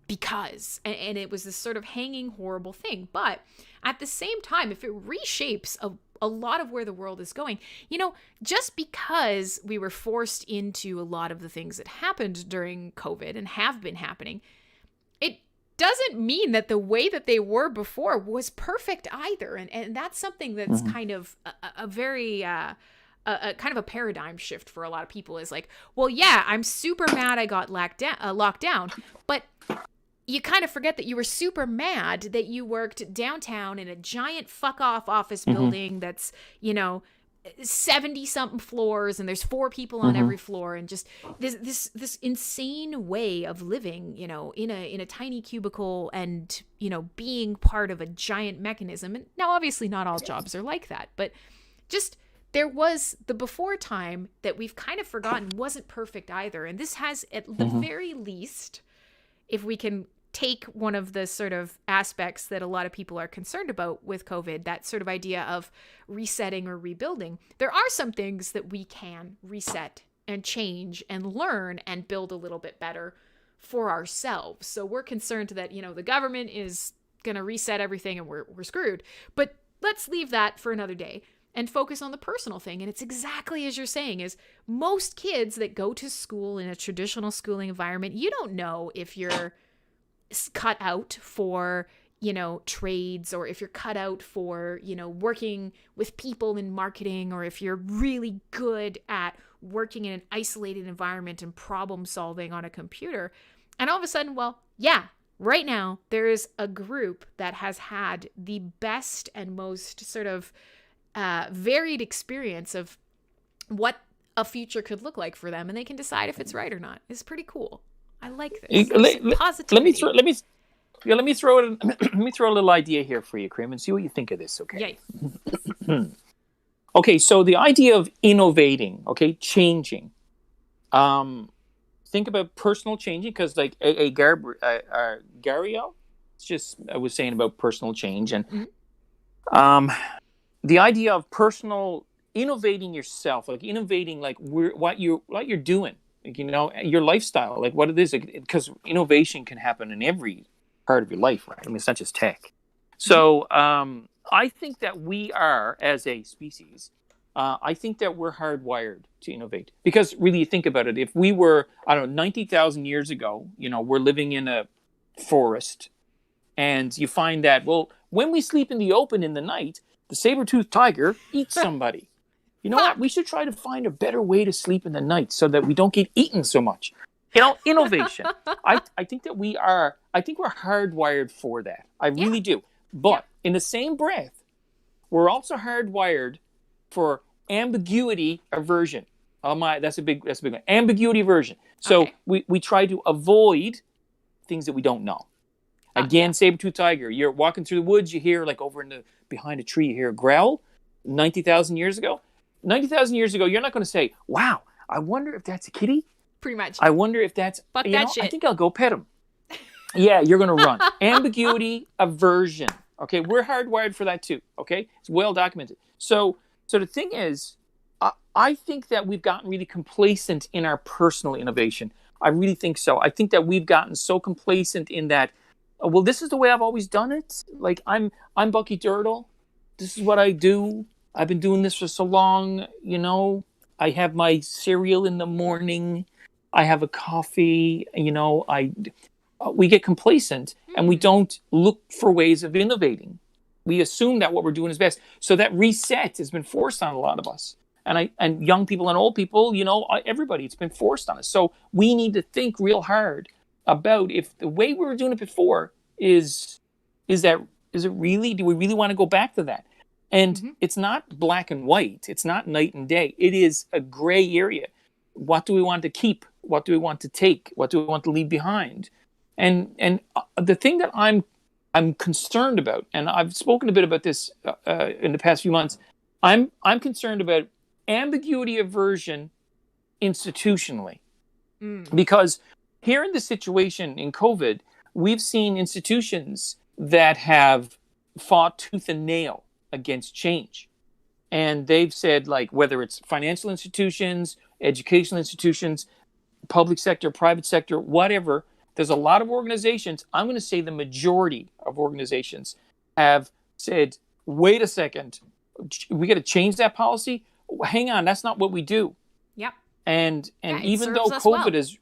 because, and it was this sort of hanging horrible thing. But at the same time, if it reshapes a lot of where the world is going, just because we were forced into a lot of the things that happened during COVID and have been happening, it doesn't mean that the way that they were before was perfect either. And that's something that's kind of a very kind of a paradigm shift for a lot of people, is like, well, yeah, I'm super mad I got locked down, but you kind of forget that you were super mad that you worked downtown in a giant fuck off office building that's, 70 something floors, and there's 4 people on every floor, and just this insane way of living, in a tiny cubicle, and, being part of a giant mechanism. And now obviously not all jobs are like that, but just, there was the before time that we've kind of forgotten wasn't perfect either. And this has, at the very least, if we can take one of the sort of aspects that a lot of people are concerned about with COVID, that sort of idea of resetting or rebuilding, there are some things that we can reset and change and learn and build a little bit better for ourselves. So we're concerned that, the government is going to reset everything and we're screwed. But let's leave that for another day and focus on the personal thing. And it's exactly as you're saying, is most kids that go to school in a traditional schooling environment, you don't know if you're cut out for, trades, or if you're cut out for, working with people in marketing, or if you're really good at working in an isolated environment and problem solving on a computer. And all of a sudden, well, yeah, right now there is a group that has had the best and most sort of varied experience of what a future could look like for them, and they can decide if it's right or not. It's pretty cool. I like this. Positivity. Let me throw a little idea here for you, Krim, and see what you think of this. Okay. Yeah. Okay. So the idea of innovating, okay, changing. Think about personal changing, because like Gario, I was saying about personal change, and the idea of personal innovating yourself, like innovating, like what you're doing, like, you know, your lifestyle, like what it is, because innovation can happen in every part of your life, right? I mean, it's not just tech. So I think that we are, as a species, I think that we're hardwired to innovate, because really, you think about it, if we were, I don't know, 90,000 years ago, you know, we're living in a forest, and you find that, well, when we sleep in the open in the night, the saber-toothed tiger eats somebody. You know what? We should try to find a better way to sleep in the night so that we don't get eaten so much. You know, innovation. I think that I think we're hardwired for that. I really do. But in the same breath, we're also hardwired for ambiguity aversion. Oh my, that's a big one. Ambiguity aversion. So we try to avoid things that we don't know. Again, saber-toothed tiger. You're walking through the woods, you hear, like, over behind a tree, you hear a growl. 90,000 years ago, you're not going to say, "Wow, I wonder if that's a kitty." Pretty much. I wonder if that's, fuck that shit. I think I'll go pet him. Yeah, you're going to run. Ambiguity aversion. Okay, we're hardwired for that too. Okay, it's well documented. So the thing is, I think that we've gotten really complacent in our personal innovation. I really think so. I think that we've gotten so complacent in that, well, this is the way I've always done it. Like, I'm Bucky Dirtle. This is what I do. I've been doing this for so long. You know, I have my cereal in the morning. I have a coffee. You know, we get complacent and we don't look for ways of innovating. We assume that what we're doing is best. So that reset has been forced on a lot of us. And young people and old people, you know, everybody, it's been forced on us. So we need to think real hard about if the way we were doing it before is it really, do we really want to go back to that? And it's not black and white. It's not night and day. It is a gray area. What do we want to keep? What do we want to take? What do we want to leave behind? And the thing that I'm concerned about, and I've spoken a bit about this in the past few months, I'm concerned about ambiguity aversion institutionally. Because here in this situation in COVID, we've seen institutions that have fought tooth and nail against change. And they've said, like, whether it's financial institutions, educational institutions, public sector, private sector, whatever, there's a lot of organizations, I'm going to say the majority of organizations have said, wait a second, we got to change that policy? Hang on, that's not what we do. Yep. And even though COVID is,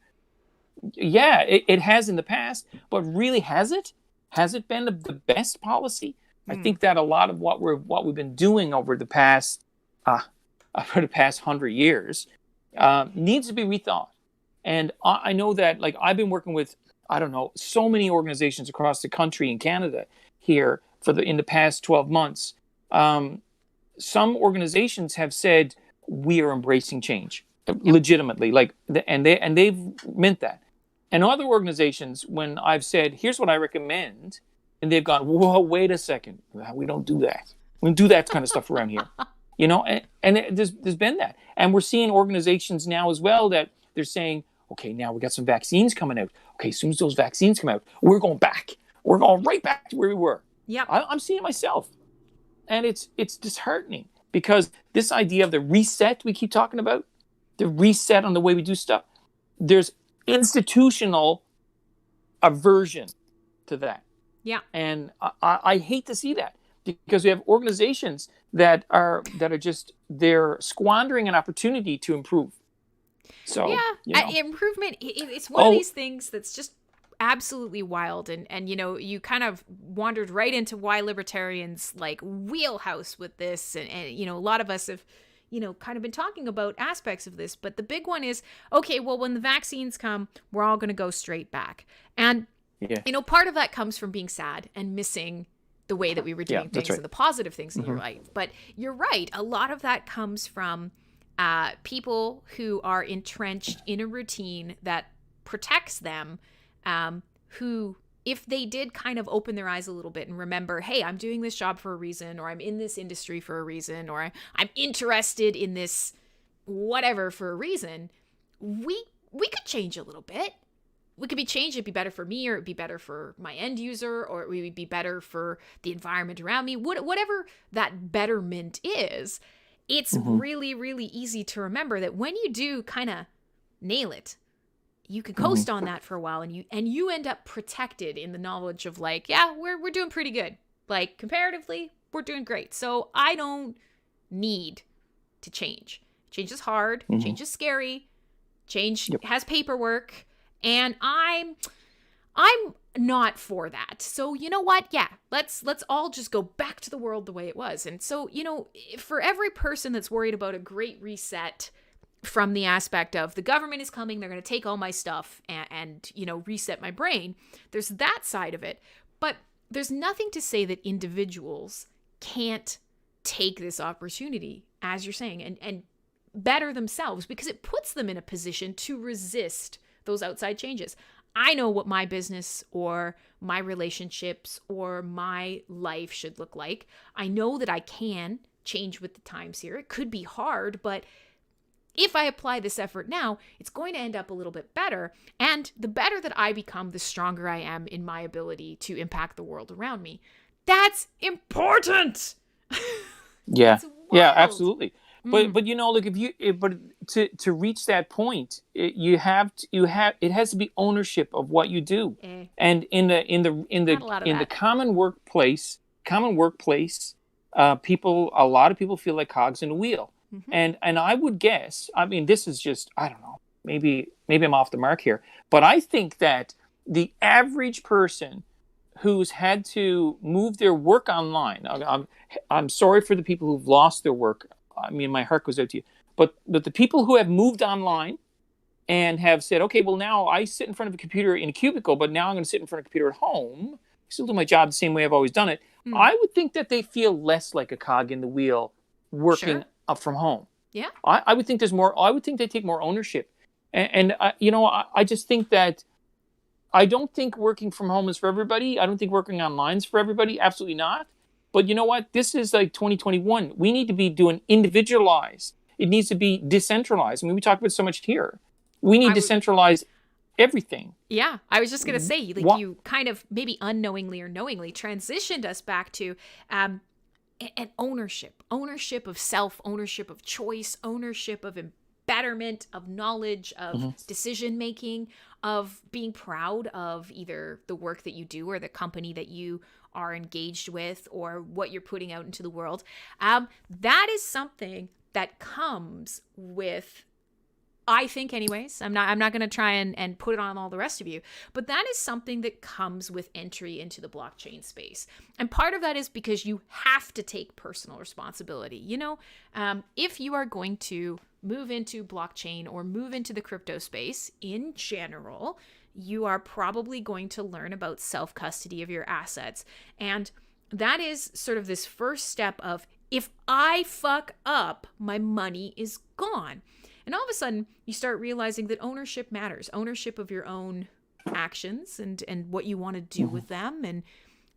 it has in the past, but really has it? Has it been the best policy? I think that a lot of what we've been doing over the past 100 years needs to be rethought. And I know that, like, I've been working with, I don't know, so many organizations across the country in Canada here in the past 12 months. Some organizations have said we are embracing change legitimately, like, and they've meant that. And other organizations, when I've said, here's what I recommend, and they've gone, whoa, wait a second, we don't do that. We don't do that kind of stuff around here, you know. And there's been that, and we're seeing organizations now as well that they're saying, okay, now we got some vaccines coming out. Okay, as soon as those vaccines come out, we're going back. We're going right back to where we were. Yeah, I'm seeing it myself, and it's disheartening, because this idea of the reset we keep talking about, the reset on the way we do stuff, there's institutional aversion to that. Yeah. And I hate to see that, because we have organizations that are just, they're squandering an opportunity to improve. So improvement. It's one of these things that's just absolutely wild, and you know, you kind of wandered right into why libertarians like wheelhouse with this, and you know, a lot of us have, you know, kind of been talking about aspects of this, but the big one is, okay, well, when the vaccines come, we're all going to go straight back. And you know, part of that comes from being sad and missing the way that we were doing things and the positive things in your life. But you're right. A lot of that comes from people who are entrenched in a routine that protects them, who, if they did kind of open their eyes a little bit and remember, hey, I'm doing this job for a reason, or I'm in this industry for a reason, or I'm interested in this whatever for a reason, we could change a little bit. We could be changed. It'd be better for me, or it'd be better for my end user, or it would be better for the environment around me. Whatever that betterment is, it's really, really easy to remember that when you do kind of nail it, you can coast on that for a while, and you end up protected in the knowledge of like, yeah, we're doing pretty good. Like comparatively, we're doing great. So I don't need to change. Change is hard. Change is scary. Change has paperwork, and I'm not for that. So you know what? Yeah, let's all just go back to the world the way it was. And so, you know, for every person that's worried about a great reset from the aspect of the government is coming, they're going to take all my stuff and, you know, reset my brain, there's that side of it. But there's nothing to say that individuals can't take this opportunity, as you're saying, and better themselves, because it puts them in a position to resist those outside changes. I know what my business or my relationships or my life should look like. I know that I can change with the times here. It could be hard, but if I apply this effort now, it's going to end up a little bit better. And the better that I become, the stronger I am in my ability to impact the world around me. That's important. Yeah. Yeah, absolutely. But you know, look, to reach that point, it has to be ownership of what you do. And in the common workplace, a lot of people feel like cogs in a wheel. And I would guess, I mean, this is just, I don't know, maybe I'm off the mark here, but I think that the average person who's had to move their work online, I'm sorry for the people who've lost their work. I mean, my heart goes out to you. But the people who have moved online and have said, okay, well, now I sit in front of a computer in a cubicle, but now I'm going to sit in front of a computer at home, still do my job the same way I've always done it. I would think that they feel less like a cog in the wheel working up from home. Yeah. I would think there's more. I would think they take more ownership. And you know, I just think that I don't think working from home is for everybody. I don't think working online is for everybody. Absolutely not. But you know what? This is like 2021. We need to be doing individualized. It needs to be decentralized. I mean, we talk about so much here. We need to centralize everything. Yeah, I was just going to say, like, you kind of maybe unknowingly or knowingly transitioned us back to an ownership of self, ownership of choice, ownership of betterment, of knowledge, of decision making, of being proud of either the work that you do or the company that you are engaged with or what you're putting out into the world. That is something that comes with, I think anyways, I'm not going to try and put it on all the rest of you, but that is something that comes with entry into the blockchain space. And part of that is because you have to take personal responsibility. You know, if you are going to move into blockchain or move into the crypto space in general, you are probably going to learn about self-custody of your assets. And that is sort of this first step of, if I fuck up, my money is gone. And all of a sudden, you start realizing that ownership matters. Ownership of your own actions and what you want to do with them.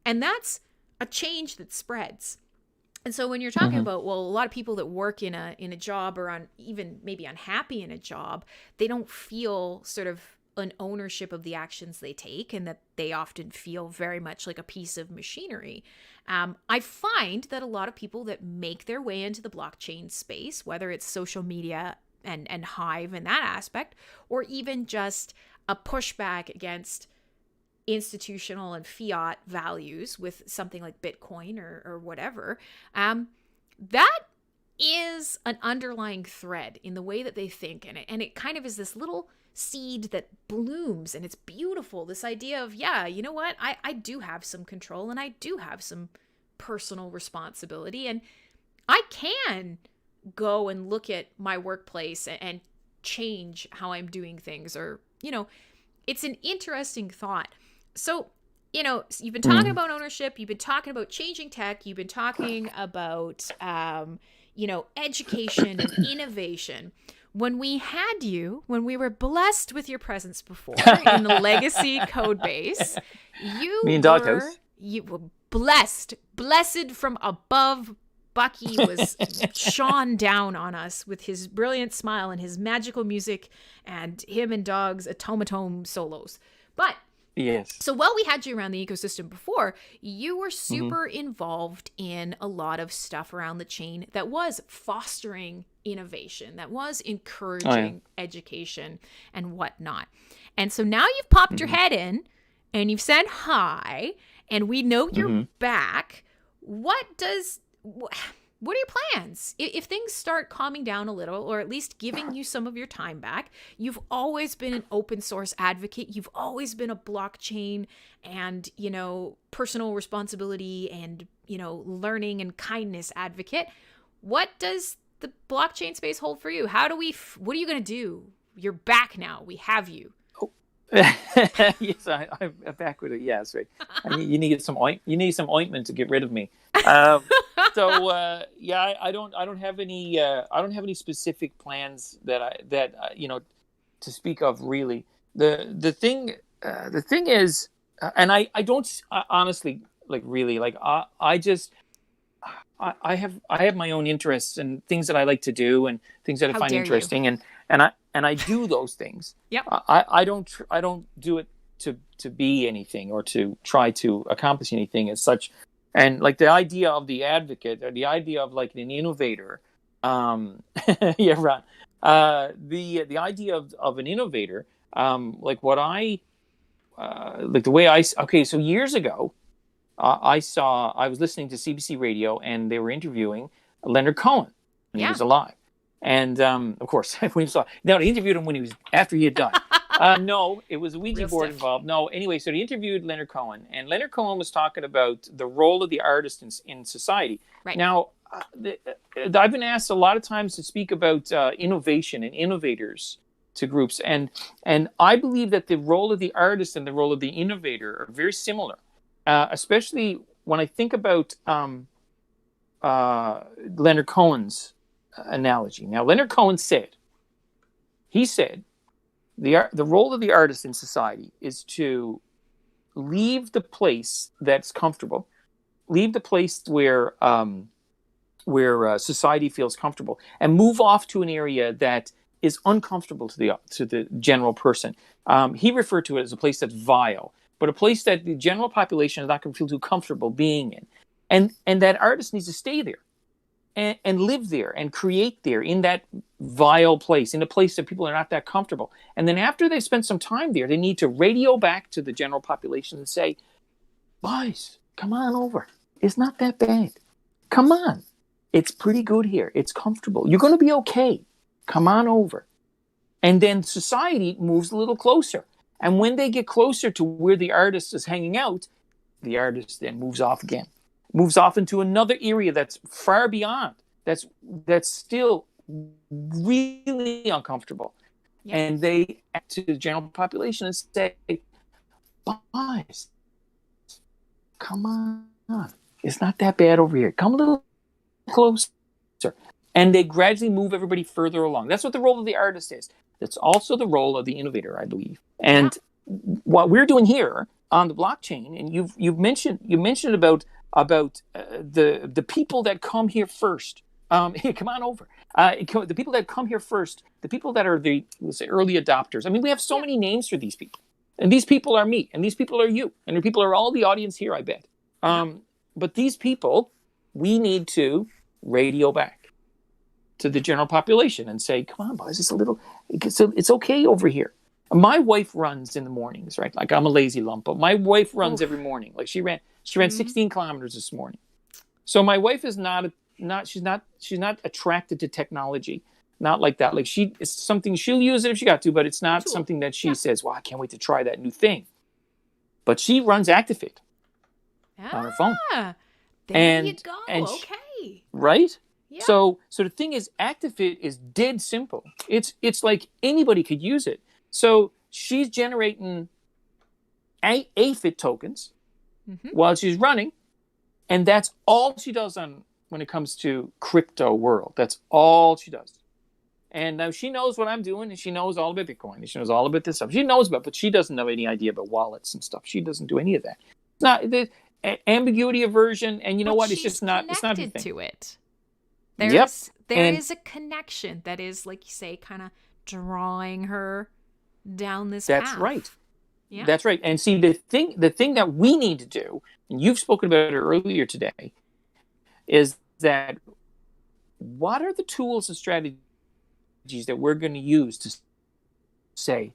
And that's a change that spreads. And so when you're talking about, well, a lot of people that work in a job or on even maybe unhappy in a job, they don't feel sort of an ownership of the actions they take, and that they often feel very much like a piece of machinery. I find that a lot of people that make their way into the blockchain space, whether it's social media and Hive in that aspect, or even just a pushback against institutional and fiat values with something like Bitcoin or whatever, that is an underlying thread in the way that they think. And it kind of is this little seed that blooms, and it's beautiful. This idea of, yeah, you know what? I do have some control, and I do have some personal responsibility, and I can go and look at my workplace and change how I'm doing things. Or, you know, it's an interesting thought. So, you know, you've been talking about ownership, you've been talking about changing tech, you've been talking about, education and innovation. When we were blessed with your presence before in the legacy code base, you were blessed from above. Bucky was shone down on us with his brilliant smile and his magical music and him and Dog's automaton solos. But yes. So while we had you around the ecosystem before, you were super involved in a lot of stuff around the chain that was fostering innovation, that was encouraging education and whatnot. And so now you've popped your head in and you've said hi, and we know you're back. What are your plans? If things start calming down a little, or at least giving you some of your time back, you've always been an open source advocate. You've always been a blockchain and, personal responsibility and, learning and kindness advocate. What does the blockchain space hold for you? What are you going to do? You're back now. We have you. Yes, I'm back with it. Yes, right. You need some ointment to get rid of me. I don't have any specific plans to speak of, really. The thing is, and I don't honestly I have my own interests and things that I like to do and things that I find interesting, and I do those things. Yep. I don't do it to be anything or to try to accomplish anything as such. And like the idea of the advocate, or the idea of like an innovator, yeah, right. The idea of an innovator, like what I, like the way so years ago, I was listening to CBC Radio and they were interviewing Leonard Cohen when he was alive. And of course, when they interviewed him after he had died. No, it was a Ouija board involved. No, anyway, so they interviewed Leonard Cohen, and Leonard Cohen was talking about the role of the artist in society. Right. Now, I've been asked a lot of times to speak about innovation and innovators to groups, and I believe that the role of the artist and the role of the innovator are very similar, especially when I think about Leonard Cohen's analogy. Now, Leonard Cohen said, the role of the artist in society is to leave the place that's comfortable, leave the place where society feels comfortable, and move off to an area that is uncomfortable to the general person. He referred to it as a place that's vile, but a place that the general population is not going to feel too comfortable being in, and that artist needs to stay there. And live there and create there in that vile place, in a place that people are not that comfortable. And then after they've spent some time there, they need to radio back to the general population and say, boys, come on over. It's not that bad. Come on. It's pretty good here. It's comfortable. You're going to be okay. Come on over. And then society moves a little closer. And when they get closer to where the artist is hanging out, the artist then moves off again. Moves off into another area that's far beyond, that's still really uncomfortable. Yeah. And they act to the general population and say, boys, come on. It's not that bad over here. Come a little closer. And they gradually move everybody further along. That's what the role of the artist is. That's also the role of the innovator, I believe. And what we're doing here on the blockchain, and you mentioned about the people that come here first. Hey, come on over. The people that come here first, the people that are let's say, early adopters. I mean, we have so many names for these people. And these people are me, and these people are you, and the people are all the audience here, I bet. But these people, we need to radio back to the general population and say, come on, boys, it's okay over here. My wife runs in the mornings, right? Like, I'm a lazy lump, but my wife runs every morning. Like, she ran 16 kilometers this morning. So my wife is she's not attracted to technology. Not like that. Like, it's something she'll use it if she got to, but it's not something that she says, well, I can't wait to try that new thing. But she runs Activate on her phone. There you go. Okay. Right? Yeah. So the thing is, Activate is dead simple. It's like anybody could use it. So she's generating AFIT tokens while she's running, and that's all she does on when it comes to crypto world. That's all she does. And now she knows what I'm doing, and she knows all about Bitcoin, and she knows all about this stuff. She knows about, but she doesn't know any idea about wallets and stuff. She doesn't do any of that. It's not the ambiguity aversion, and you know what? It's just not. It's not connected to it. There is a connection that is, like you say, kind of drawing her down this path. That's right. Yeah. That's right. And see, the thing that we need to do, and you've spoken about it earlier today, is that what are the tools and strategies that we're going to use to say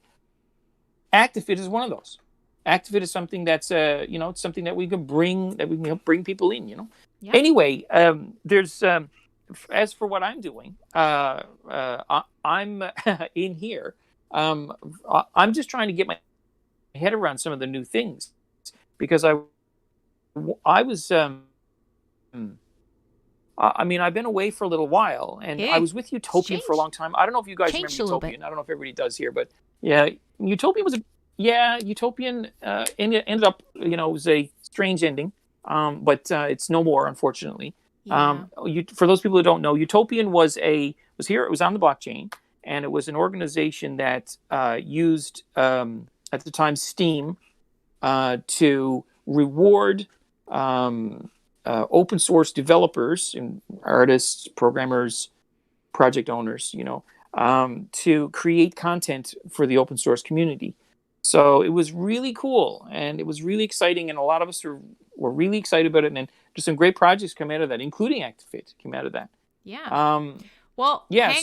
ActiveFit is one of those. ActiveFit is something that's it's something that we can help bring people in. Yeah. Anyway, there's as for what I'm doing, I'm in here. I'm just trying to get my head around some of the new things, because I was I've been away for a little while, and I was with Utopian for a long time. I don't know if you guys remember Utopian. I don't know if everybody does here, but yeah, Utopian ended up, it was a strange ending, but it's no more, unfortunately. Yeah. For those people who don't know, Utopian was on the blockchain, and it was an organization that used at the time Steam to reward open source developers and artists, programmers, project owners, to create content for the open source community. So it was really cool, and it was really exciting, and a lot of us were really excited about it. And there's some great projects come out of that, including ActiveFit came out of that. Yeah. Hang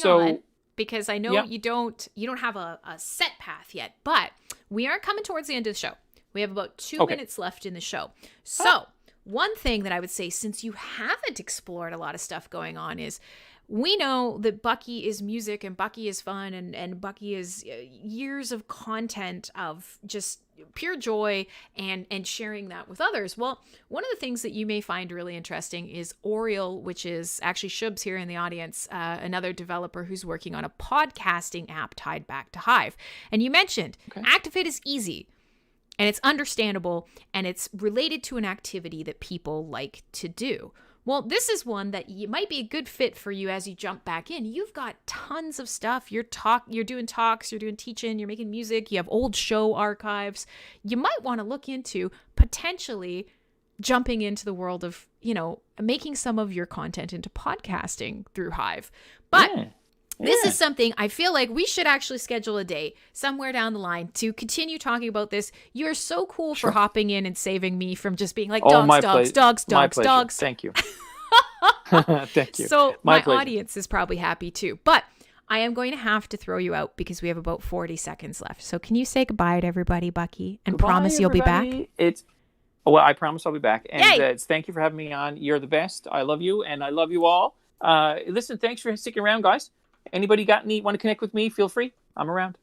on, because I know you don't have a set path yet, but we are coming towards the end of the show. We have about 2 minutes left in the show. So one thing that I would say, since you haven't explored a lot of stuff going on, is we know that Bucky is music, and Bucky is fun, and Bucky is years of content of just pure joy and sharing that with others. Well, one of the things that you may find really interesting is Oriel, which is actually Shub's here in the audience, another developer who's working on a podcasting app tied back to Hive. And you mentioned ActiveFit is easy, and it's understandable, and it's related to an activity that people like to do. Well, this is one that might be a good fit for you as you jump back in. You've got tons of stuff. You're doing talks, you're doing teaching, you're making music, you have old show archives. You might want to look into potentially jumping into the world of, making some of your content into podcasting through Hive. But this is something I feel like we should actually schedule a day somewhere down the line to continue talking about this. You're so cool for hopping in and saving me from just being like, dogs. Thank you. Thank you. So my audience is probably happy too. But I am going to have to throw you out because we have about 40 seconds left. So can you say goodbye to everybody, Bucky, and promise you'll be back? I promise I'll be back. And thank you for having me on. You're the best. I love you, and I love you all. Listen, thanks for sticking around, guys. Anybody want to connect with me? Feel free. I'm around.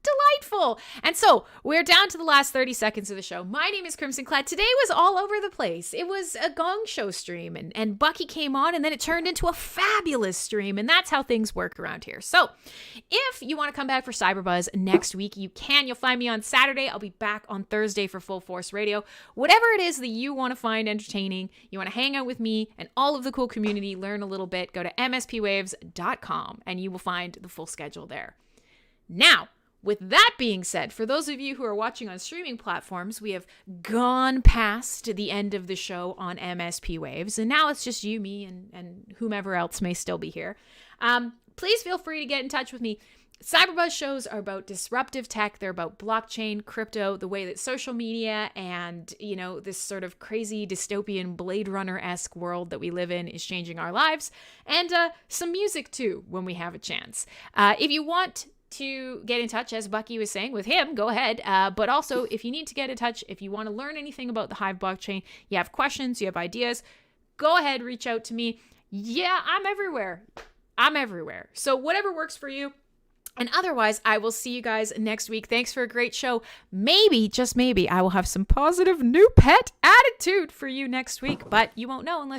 Delightful. And so we're down to the last 30 seconds of the show. My name is Crimsonclad. Today was all over the place. It was a Gong Show stream, and Bucky came on, and then it turned into a fabulous stream, and that's how things work around here. So if you want to come back for CyberBuzz next week, you can. You'll find me on Saturday. I'll be back on Thursday for Full Force Radio. Whatever it is that you want to find entertaining, you want to hang out with me and all of the cool community, learn a little bit, go to mspwaves.com, and you will find the full schedule there. Now, with that being said, for those of you who are watching on streaming platforms, we have gone past the end of the show on MSP Waves, and now it's just you, me, and whomever else may still be here. Please feel free to get in touch with me. CyberBuzz shows are about disruptive tech. They're about blockchain, crypto, the way that social media and, this sort of crazy dystopian Blade Runner-esque world that we live in is changing our lives, and some music too when we have a chance. If you want to get in touch, as Bucky was saying, with him, go ahead. But also, if you need to get in touch, if you want to learn anything about the Hive blockchain, you have questions, you have ideas, go ahead, reach out to me. Yeah, I'm everywhere. So whatever works for you. And otherwise, I will see you guys next week. Thanks for a great show. Maybe, just maybe, I will have some positive new pet attitude for you next week, but you won't know unless